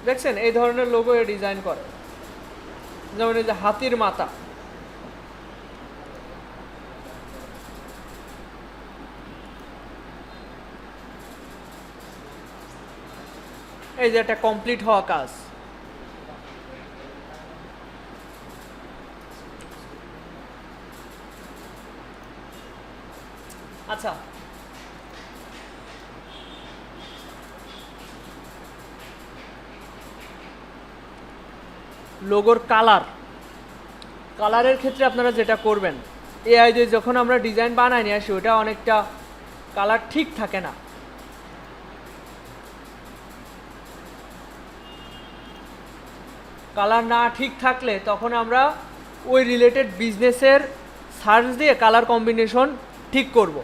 [SPEAKER 1] দেখছেন এই ধরনের লোগো এ ডিজাইন করে, যেমন এই যে হাতির মাথা, এই যে একটা কমপ্লিট হওয়া কাজ। আচ্ছা লোগোর কালারের ক্ষেত্রে আপনারা যেটা করবেন, এআই দিয়ে যখন আমরা ডিজাইন বানাই নিয়ে আসি, ওটা অনেকটা কালার ঠিক থাকে না। কালার না ঠিক থাকলে তখন আমরা ওই রিলেটেড বিজনেসের সার্চ দিয়ে কালার কম্বিনেশন ঠিক করব।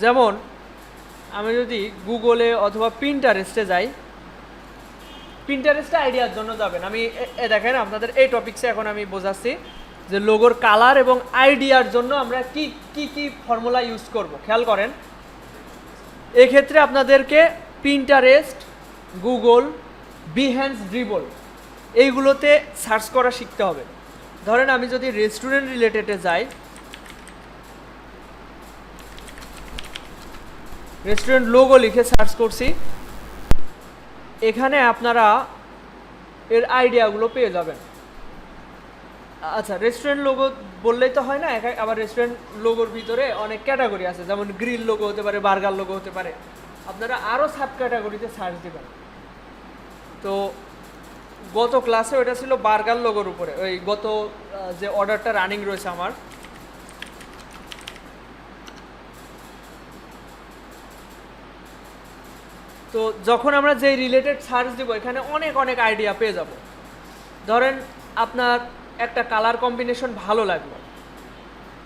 [SPEAKER 1] যেমন আমি যদি গুগলে অথবা পিন্টারেস্টে যাই, পিন্টারেস্টে আইডিয়ার জন্য যাবেন। আমি দেখেন আপনাদের এই টপিকসে এখন আমি বোঝাচ্ছি যে লোগোর কালার এবং আইডিয়ার জন্য আমরা কি কি কি ফর্মুলা ইউজ করব। খেয়াল করেন, এক্ষেত্রে আপনাদেরকে পিন্টারেস্ট, গুগল, বিহ্যান্স, ড্রিবল এইগুলোতে সার্চ করা শিখতে হবে। ধরেন আমি যদি রেস্টুরেন্ট রিলেটেডে যাই, রেস্টুরেন্ট লোগো লিখে সার্চ করছি, এখানে আপনারা এর আইডিয়াগুলো পেয়ে যাবেন। আচ্ছা, রেস্টুরেন্ট লোগো বললেই তো হয় না, আবার রেস্টুরেন্ট লোগোর ভিতরে অনেক ক্যাটাগরি আছে, যেমন গ্রিল লোগো হতে পারে, বার্গার লোগো হতে পারে। আপনারা আরও সাব ক্যাটাগরিতে সার্চ দেবেন। তো গত ক্লাসে ওটা ছিল বার্গার লোগোর উপরে, ওই গত যে অর্ডারটা রানিং রয়েছে আমার। তো যখন আমরা যে রিলেটেড সার্চ দেবো, এখানে অনেক অনেক আইডিয়া পেয়ে যাব। ধরেন আপনার একটা কালার কম্বিনেশন ভালো লাগলো,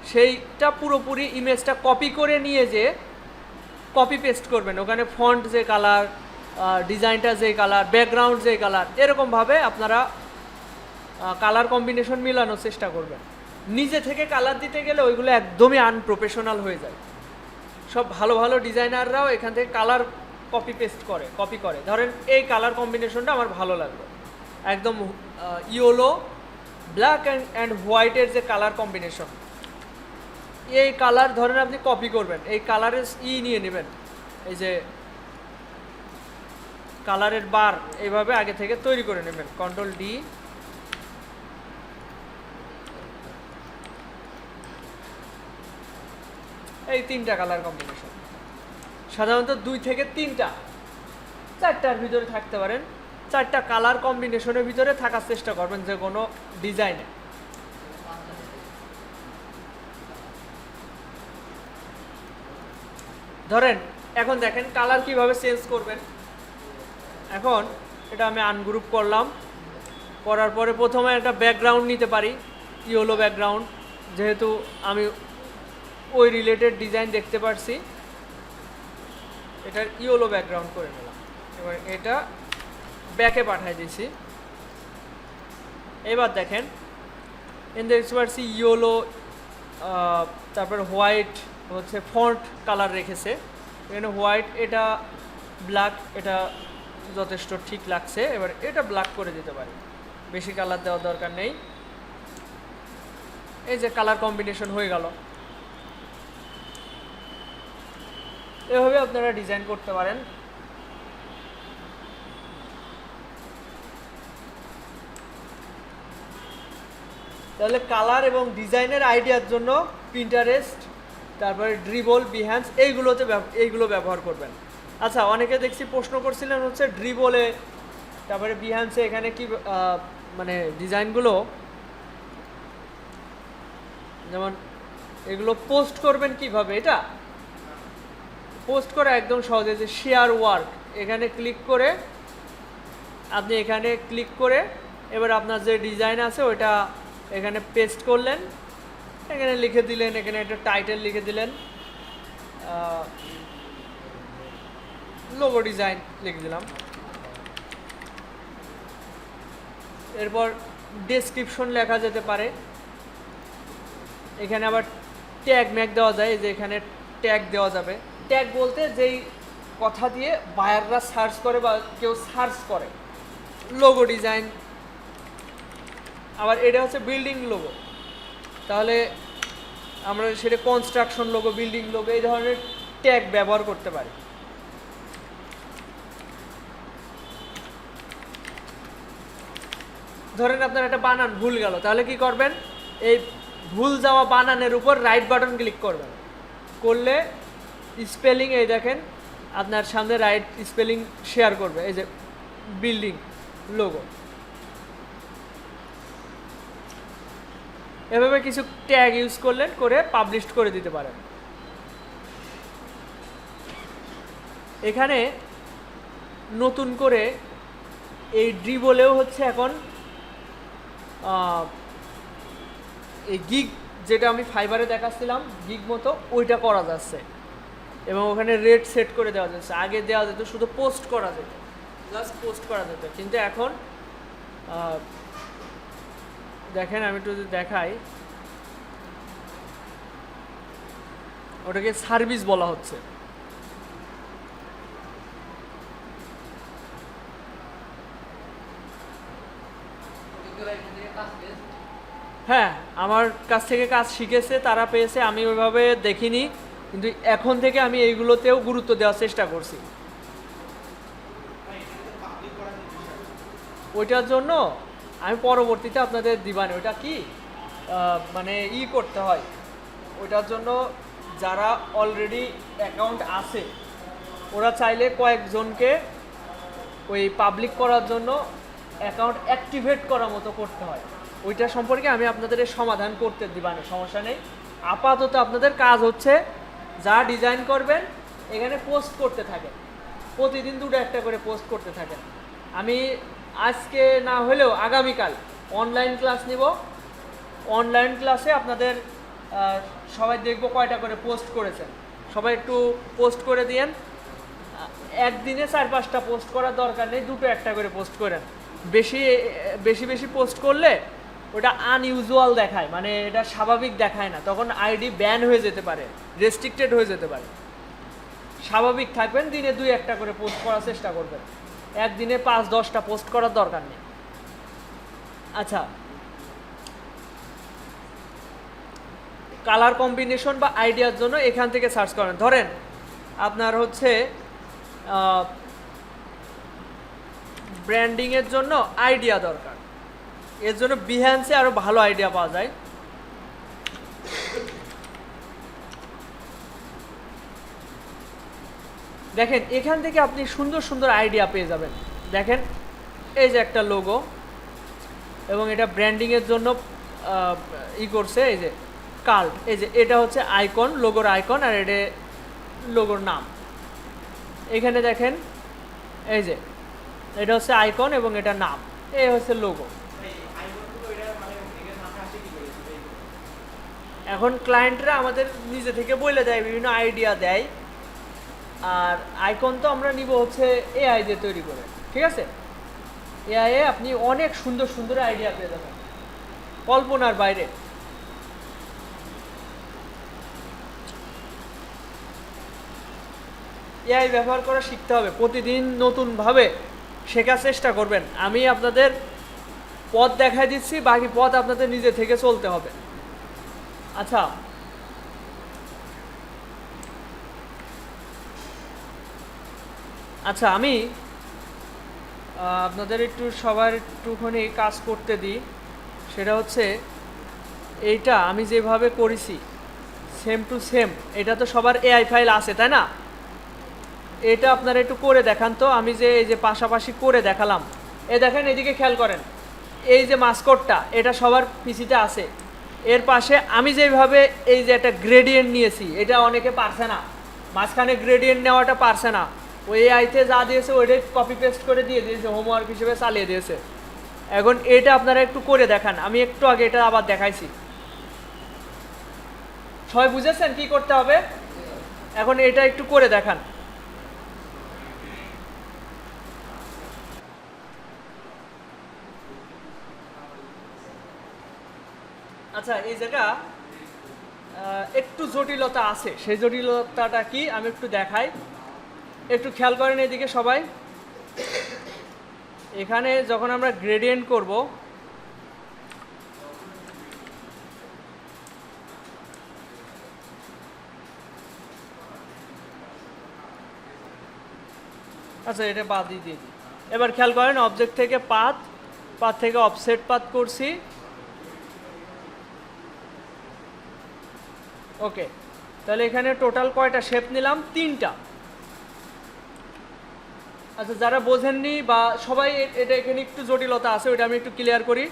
[SPEAKER 1] সেইটা পুরোপুরি ইমেজটা কপি করে নিয়ে যে কপি পেস্ট করবেন, ওখানে ফন্ট যে কালার, ডিজাইনটা যে কালার, ব্যাকগ্রাউন্ড যে কালার, এরকমভাবে আপনারা কালার কম্বিনেশন মিলানোর চেষ্টা করবেন। নিজে থেকে কালার দিতে গেলে ওইগুলো একদমই আনপ্রফেশনাল হয়ে যায়। সব ভালো ভালো ডিজাইনাররাও এখান থেকে কালার কপি করে। ধরেন এই কালার কম্বিনেশনটা আমার ভালো লাগলো, একদম ইয়েলো ব্ল্যাক অ্যান্ড হোয়াইটের যে কালার কম্বিনেশন, এই কালার ধরেন আপনি কপি করবেন, এই কালারের নিয়ে নেবেন, এই যে কালারের বার এইভাবে আগে থেকে তৈরি করে নেবেন, কন্ট্রোল ডি, এই 3টা কালার কম্বিনেশন, সাধারণত 2 থেকে 3টা 4টার ভিতরে থাকতে পারেন। 4টা কালার কম্বিনেশনের ভিতরে থাকার চেষ্টা করবেন যে কোনো ডিজাইনে। ধরেন এখন দেখেন কালার কিভাবে চেঞ্জ করবেন। এখন এটা আমি আনগ্রুপ করলাম, করার পরে প্রথমে একটা ব্যাকগ্রাউন্ড নিতে পারি, ইয়েলো ব্যাকগ্রাউন্ড, যেহেতু আমি ওই রিলেটেড ডিজাইন দেখতে পারছি, এটার ইয়েলো ব্যাকগ্রাউন্ড করে নিলাম। এবার এটা ব্যাকে পাঠিয়ে দিয়েছি। এবার দেখেন দেখতে পাচ্ছি ইয়েলো, তারপর হোয়াইট হচ্ছে ফন্ট কালার রেখেছে, এখানে হোয়াইট, এটা ব্ল্যাক, এটা যথেষ্ট ঠিক লাগছে। এবার এটা ব্ল্যাক করে দিতে পারি, বেশি কালার দেওয়ার দরকার নেই। এই যে কালার কম্বিনেশন হয়ে গেল। এভাবে আপনারা ডিজাইন করতে পারেন। তাহলে কালার এবং ডিজাইনের আইডিয়ার জন্য পিন্টারেস্ট, তারপরে ড্রিবল, বিহ্যান্স এইগুলো ব্যবহার করবেন। আচ্ছা, অনেকে দেখছি প্রশ্ন করছিলেন হচ্ছে ড্রিবলে তারপরে বিহ্যান্সে এখানে কি মানে ডিজাইনগুলো, যেমন এগুলো পোস্ট করবেন কিভাবে, এটা পোস্ট করা একদম সহজে, যে শেয়ার ওয়ার্ক, এখানে ক্লিক করে আপনি এখানে ক্লিক করে এবার আপনার যে ডিজাইন আছে ওইটা এখানে পেস্ট করলেন, এখানে লিখে দিলেন, এখানে একটা টাইটেল লিখে দিলেন, লোগো ডিজাইন লিখে দিলাম। এরপর ডেসক্রিপশন লেখা যেতে পারে, এখানে আবার ট্যাগ ম্যাগ দেওয়া যায়, যে এখানে ট্যাগ দেওয়া যাবে। ট্যাগ বলতে যেই কথা দিয়ে বায়াররা সার্চ করে বা কেউ সার্চ করে, লোগো ডিজাইন। আবার এটা হচ্ছে বিল্ডিং লোগো, তাহলে আমরা সেটা কনস্ট্রাকশন লোগো, বিল্ডিং লোগো, এই ধরনের ট্যাগ ব্যবহার করতে পারি। ধরেন আপনার একটা বানান ভুল গেল, তাহলে কি করবেন, এই ভুল যাওয়া বানানের উপর রাইট বাটন ক্লিক করবেন, করলে স্পেলিং, এই দেখেন আপনার সামনে রাইট স্পেলিং শেয়ার করবে, এই যে বিল্ডিং লোগো। এভাবে কিছু ট্যাগ ইউজ করলেন, করে পাবলিশ করে দিতে পারেন। এখানে নতুন করে এই ড্রিবলেও হচ্ছে এখন এই গিগ, যেটা আমি ফাইবারে দেখাচ্ছিলাম গিগ মতো, ওইটা করা যাচ্ছে এবং ওখানে রেট সেট করে দেওয়া যাচ্ছে। আগে দেওয়া যেত শুধু পোস্ট করা যেত, জাস্ট পোস্ট করা যেত, কিন্তু এখন দেখেন আমি একটু যদি দেখাই, ওটাকে সার্ভিস বলা হচ্ছে। হ্যাঁ, আমার কাছ থেকে কাজ শিখেছে, তারা পেয়েছে, আমি ওইভাবে দেখিনি, কিন্তু এখন থেকে আমি এইগুলোতেও গুরুত্ব দেওয়ার চেষ্টা করছি। ওইটার জন্য আমি পরবর্তীতে আপনাদের দিবানে, ওইটা কি মানে করতে হয়, ওইটার জন্য যারা অলরেডি অ্যাকাউন্ট আছে ওরা চাইলে কয়েকজনকে ওই পাবলিক করার জন্য অ্যাকাউন্ট অ্যাক্টিভেট করার মতো করতে হয়। ওইটা সম্পর্কে আমি আপনাদের সমাধান করতে দিবানে, সমস্যা নেই। আপাতত আপনাদের কাজ হচ্ছে যা ডিজাইন করবেন এখানে পোস্ট করতে থাকেন, প্রতিদিন 2টা 1টা করে পোস্ট করতে থাকেন। আমি আজকে না হলেও আগামীকাল অনলাইন ক্লাস নিব। অনলাইন ক্লাসে আপনাদের সবাই দেখবো কয়টা করে পোস্ট করেছেন, সবাই একটু পোস্ট করে দিয়েন। একদিনে 4-5টা পোস্ট করার দরকার নেই, 2-1টা করে পোস্ট করেন। বেশি বেশি বেশি পোস্ট করলে ওটা আনইউজুয়াল দেখায়, মানে এটা স্বাভাবিক দেখায় না, তখন আইডি ব্যান হয়ে যেতে পারে, রেস্ট্রিক্টেড হয়ে যেতে পারে। স্বাভাবিক থাকবেন, দিনে 2-1টা করে পোস্ট করার চেষ্টা করবেন, একদিনে 5-10টা পোস্ট করার দরকার নেই। আচ্ছা, কালার কম্বিনেশন বা আইডিয়ার জন্য এখান থেকে সার্চ করেন। ধরেন আপনার হচ্ছে ব্র্যান্ডিংয়ের জন্য আইডিয়া দরকার, এর জন্য বিহ্যান্সে আরও ভালো আইডিয়া পাওয়া যায়। দেখেন এখান থেকে আপনি সুন্দর সুন্দর আইডিয়া পেয়ে যাবেন। দেখেন এই যে একটা লোগো, এবং এটা ব্র্যান্ডিংয়ের জন্য করছে, এই যে কার্ড, এই যে এটা হচ্ছে আইকন, লোগোর আইকন, আর এটা লোগোর নাম। এখানে দেখেন এই যে এটা হচ্ছে আইকন এবং এটা নাম, এই হচ্ছে লোগো। এখন ক্লায়েন্টরা আমাদের নিজে থেকে বলে দেয়, বিভিন্ন আইডিয়া দেয়, আর আইকন তো আমরা নিব হচ্ছে এআই দিয়ে তৈরি করে, ঠিক আছে? এআই এ আপনি অনেক সুন্দর সুন্দর আইডিয়া পেয়ে যাবেন, কল্পনার বাইরে। এআই ব্যবহার করা শিখতে হবে, প্রতিদিন নতুনভাবে শেখার চেষ্টা করবেন। আমি আপনাদের পথ দেখাই দিচ্ছি, বাকি পথ আপনাদের নিজে থেকে চলতে হবে। আচ্ছা, আচ্ছা আমি আপনাদের একটু সবার একটুখানি কাজ করতে দিই। সেটা হচ্ছে এইটা আমি যেভাবে করেছি সেম টু সেম, এটা তো সবার এআই ফাইল আছে, তাই না? এটা আপনারা একটু করে দেখান তো। আমি যে এই যে পাশাপাশি করে দেখালাম, এ দেখেন, এদিকে খেয়াল করেন, এই যে মাস্কটটা এটা সবার পিসিতে আছে। এর পাশে আমি যেভাবে এই যে একটা গ্রেডিয়েন্ট নিয়েছি, এটা অনেকে পারছে না, মাঝখানে গ্রেডিয়েন্ট নেওয়াটা পারছে না, ওই এআইতে যা দিয়েছে ওইটাই কপি পেস্ট করে দিয়ে দিয়েছে, হোমওয়ার্ক হিসেবে চালিয়ে দিয়েছে। এখন এটা আপনারা একটু করে দেখান, আমি একটু আগে এটা আবার দেখাইছি। সবাই বুঝেছেন কি করতে হবে? এখন এটা একটু করে দেখান। আচ্ছা, এই জায়গা একটু জটিলতা আছে, সেই জটিলতাটা কি আমি একটু দেখাই, একটু খেয়াল করেন এদিকে সবাই। এখানে যখন আমরা গ্রেডিয়েন্ট করব, আচ্ছা এটা বাদ দিয়ে দিই। এবার খেয়াল করেন, অবজেক্ট থেকে পাথ, পাথ থেকে অফসেট পাথ করছি, ওকে। তাহলে এখানে টোটাল কয়টা শেপ নিলাম? 3টা। আচ্ছা, যারা বোঝেননি বা সবাই, এটা এখানে একটু জটিলতা আছে, ওইটা আমি একটু ক্লিয়ার করি।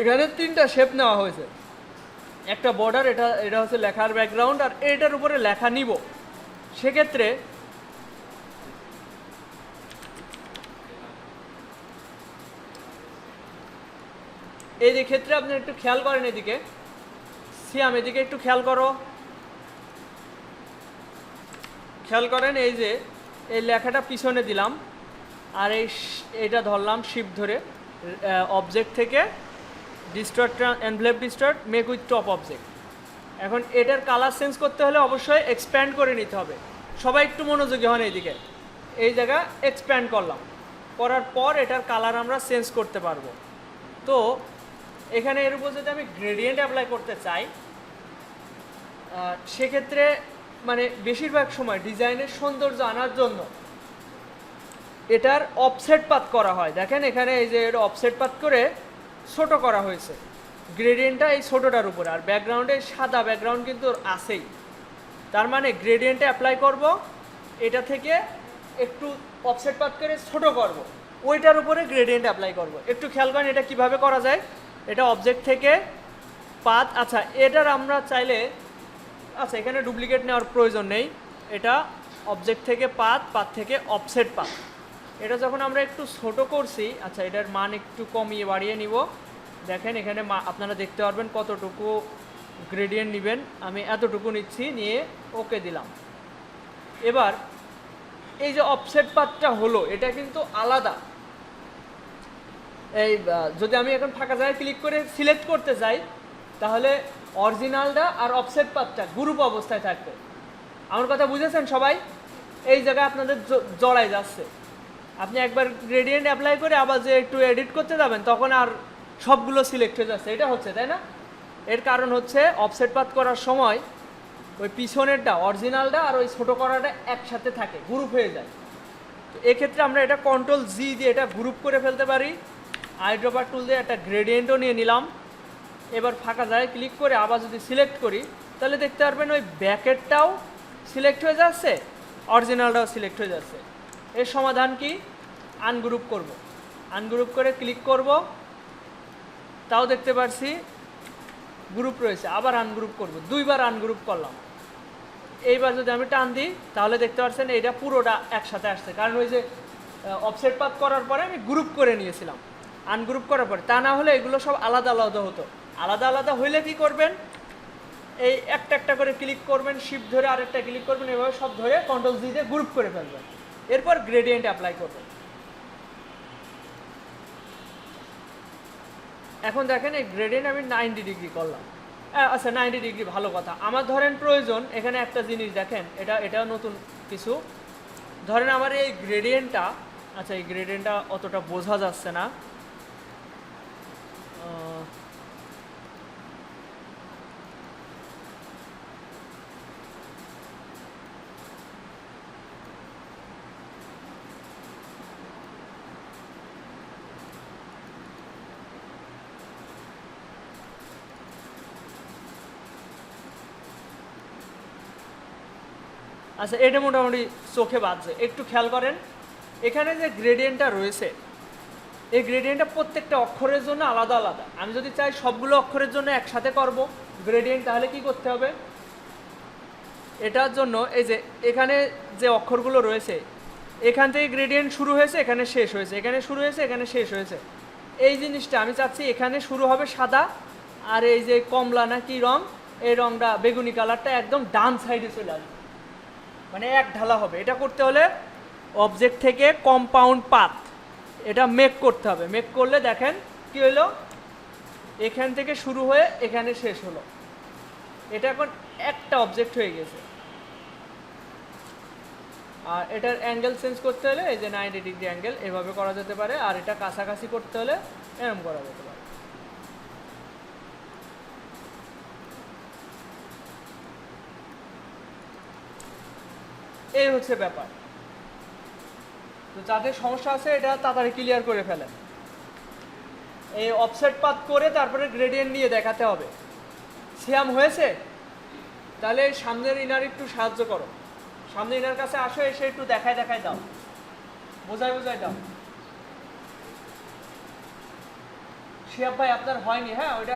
[SPEAKER 1] এখানে 3টা শেপ নেওয়া হয়েছে, একটা বর্ডার, এটা হচ্ছে লেখার ব্যাকগ্রাউন্ড, আর এটার উপরে লেখা নিব। সেক্ষেত্রে এই যে ক্ষেত্রে আপনি একটু খেয়াল করেন, এদিকে সিয়াম, এদিকে একটু খেয়াল করো, খেয়াল করেন। এই যে এই লেখাটা পিছনে দিলাম, আর এইটা ধরলাম শিফট ধরে, অবজেক্ট থেকে distort, envelope distort, make with top object. এখন এটার কালার চেঞ্জ করতে হলে অবশ্যই এক্সপ্যান্ড করে নিতে হবে। সবাই একটু মনোযোগী হন এইদিকে। এই জায়গা এক্সপ্যান্ড করলাম, করার পর এটার কালার আমরা চেঞ্জ করতে পারবো। তো এখানে এর উপর যদি আমি গ্রেডিয়েন্ট অ্যাপ্লাই করতে চাই, সেক্ষেত্রে মানে বেশিরভাগ সময় ডিজাইনের সৌন্দর্য আনার জন্য এটার অফসেট পাত করা হয়। দেখেন এখানে এই যে এটা অফসেট পাত করে ছোট করা হয়েছে, গ্রেডিয়েন্টটা এই ছোটোটার উপরে, আর ব্যাকগ্রাউন্ডে সাদা ব্যাকগ্রাউন্ড কিন্তু আছেই। তার মানে গ্রেডিয়েন্টে অ্যাপ্লাই করব, এটা থেকে একটু অফসেট পাত করে ছোট করব, ওইটার উপরে গ্রেডিয়েন্ট অ্যাপ্লাই করব। একটু খেয়াল করেন এটা কিভাবে করা যায়। এটা অবজেক্ট থেকে পাত, আচ্ছা এটার আমরা চাইলে, আচ্ছা এখানে ডুপ্লিকেট নেওয়ার প্রয়োজন নেই, এটা অবজেক্ট থেকে পাত, পাত থেকে অফসেট পাত। এটা যখন আমরা একটু ছোট করছি, আচ্ছা এটার মান একটু কমিয়ে বাড়িয়ে নিব, দেখেন এখানে আপনারা দেখতে পারবেন কতটুকু গ্রেডিয়েন্ট নেবেন। আমি এতটুকু নিচ্ছি, নিয়ে ওকে দিলাম। এবার এই যে অফসেট পাথটা হলো, এটা কিন্তু আলাদা। এই যদি আমি এখন ফাঁকা জায়গায় ক্লিক করে সিলেক্ট করতে চাই, তাহলে অরিজিনালটা আর অফসেট পাথটা গ্রুপ অবস্থায় থাকবে। আমার কথা বুঝেছেন সবাই? এই জায়গায় আপনাদের জড়াই যাচ্ছে। আপনি একবার গ্রেডিয়েন্ট অ্যাপ্লাই করে আবার যে একটু এডিট করতে যাবেন, তখন আর সবগুলো সিলেক্ট হয়ে যাচ্ছে। এটা হচ্ছে, তাই না? এর কারণ হচ্ছে অফসেট পাথ করার সময় ওই পিছনেরটা অরিজিনালটা আর ওই ছোটো করাটা একসাথে থাকে, গ্রুপ হয়ে যায়। তো এক্ষেত্রে আমরা এটা কন্ট্রোল জি দিয়ে এটা গ্রুপ করে ফেলতে পারি। আইড্রপার টুল দিয়ে একটা গ্রেডিয়েন্টও নিয়ে নিলাম। এবার ফাঁকা জায়গায় ক্লিক করে আবার যদি সিলেক্ট করি, তাহলে দেখতে পারবেন ওই ব্যাকেটটাও সিলেক্ট হয়ে যাচ্ছে, অরিজিনালটাও সিলেক্ট হয়ে যাচ্ছে। এর সমাধান কি? আনগ্রুপ করব। আনগ্রুপ করে ক্লিক করব, তাও দেখতে পাচ্ছি গ্রুপ রয়েছে। আবার আনগ্রুপ করব, দুইবার আনগ্রুপ করলাম। এইবার যদি আমি টান দিই, তাহলে দেখতে পাচ্ছেন এটা পুরোটা একসাথে আসছে, কারণ ওই যে অফসেট পাথ করার পরে আমি গ্রুপ করে নিয়েছিলাম। আনগ্রুপ করার পরে, তা না হলে এগুলো সব আলাদা আলাদা হতো। আলাদা আলাদা হইলে কি করবেন, এই একটা একটা করে ক্লিক করবেন, শিফট ধরে আরেকটা ক্লিক করবেন, এভাবে সব ধরে কন্ট্রোল জি দিয়ে গ্রুপ করে ফেলবেন। এরপর গ্রেডিয়েন্ট অ্যাপ্লাই করবেন। এখন দেখেন এই গ্রেডিয়েন্ট আমি 90 ডিগ্রি করলাম। আচ্ছা 90 ডিগ্রি ভালো কথা। আমার ধরেন প্রয়োজন এখানে একটা জিনিস, দেখেন এটাও নতুন কিছু। ধরেন আমার এই গ্রেডিয়েন্টটা, আচ্ছা এই গ্রেডিয়েন্টটা অতটা বোঝা যাচ্ছে না। আচ্ছা এটা মোটামুটি চোখে বাজছে, একটু খেয়াল করেন। এখানে যে গ্রেডিয়েন্টটা রয়েছে, এই গ্রেডিয়েন্টটা প্রত্যেকটা অক্ষরের জন্য আলাদা আলাদা। আমি যদি চাই সবগুলো অক্ষরের জন্য একসাথে করব গ্রেডিয়েন্ট, তাহলে কি করতে হবে? এটার জন্য এই যে এখানে যে অক্ষরগুলো রয়েছে, এখান থেকে গ্রেডিয়েন্ট শুরু হয়েছে, এখানে শেষ হয়েছে, এখানে শুরু হয়েছে, এখানে শেষ হয়েছে। এই জিনিসটা আমি চাচ্ছি এখানে শুরু হবে সাদা, আর এই যে কমলা না কি রং, এই রংটা বেগুনি কালারটা একদম ডান সাইডে চলে আসবে, মানে এক ঢালা হবে। এটা করতে হলে অবজেক্ট থেকে কম্পাউন্ড পাথ এটা মেক করতে হবে। মেক করলে দেখেন কি হলো, এখান থেকে শুরু হয়ে এখানে শেষ হলো। এটা এখন একটা অবজেক্ট হয়ে গেছে। আর এটার অ্যাঙ্গেল চেঞ্জ করতে হলে এই যে 90 ডিগ্রি অ্যাঙ্গেল এভাবে করা যেতে পারে, আর এটা কাছাকাছি করতে হলে এরকম করা যেতে পারে। এই হচ্ছে ব্যাপার। তো যাদের সমস্যা আছে এটা তাড়াতাড়ি ক্লিয়ার করে ফেলেন। এই অফসেট পাথ করে তারপরে গ্রেডিয়েন্ট নিয়ে দেখাতে হবে। সিয়াম হয়েছে? তাহলে সামনের ইনার একটু সাহায্য করো, সামনের ইনার কাছে আসো, এসে একটু দেখায় দাও, বোঝাই দাও। শিয়াব ভাই আপনার হয়নি? হ্যাঁ ওইটা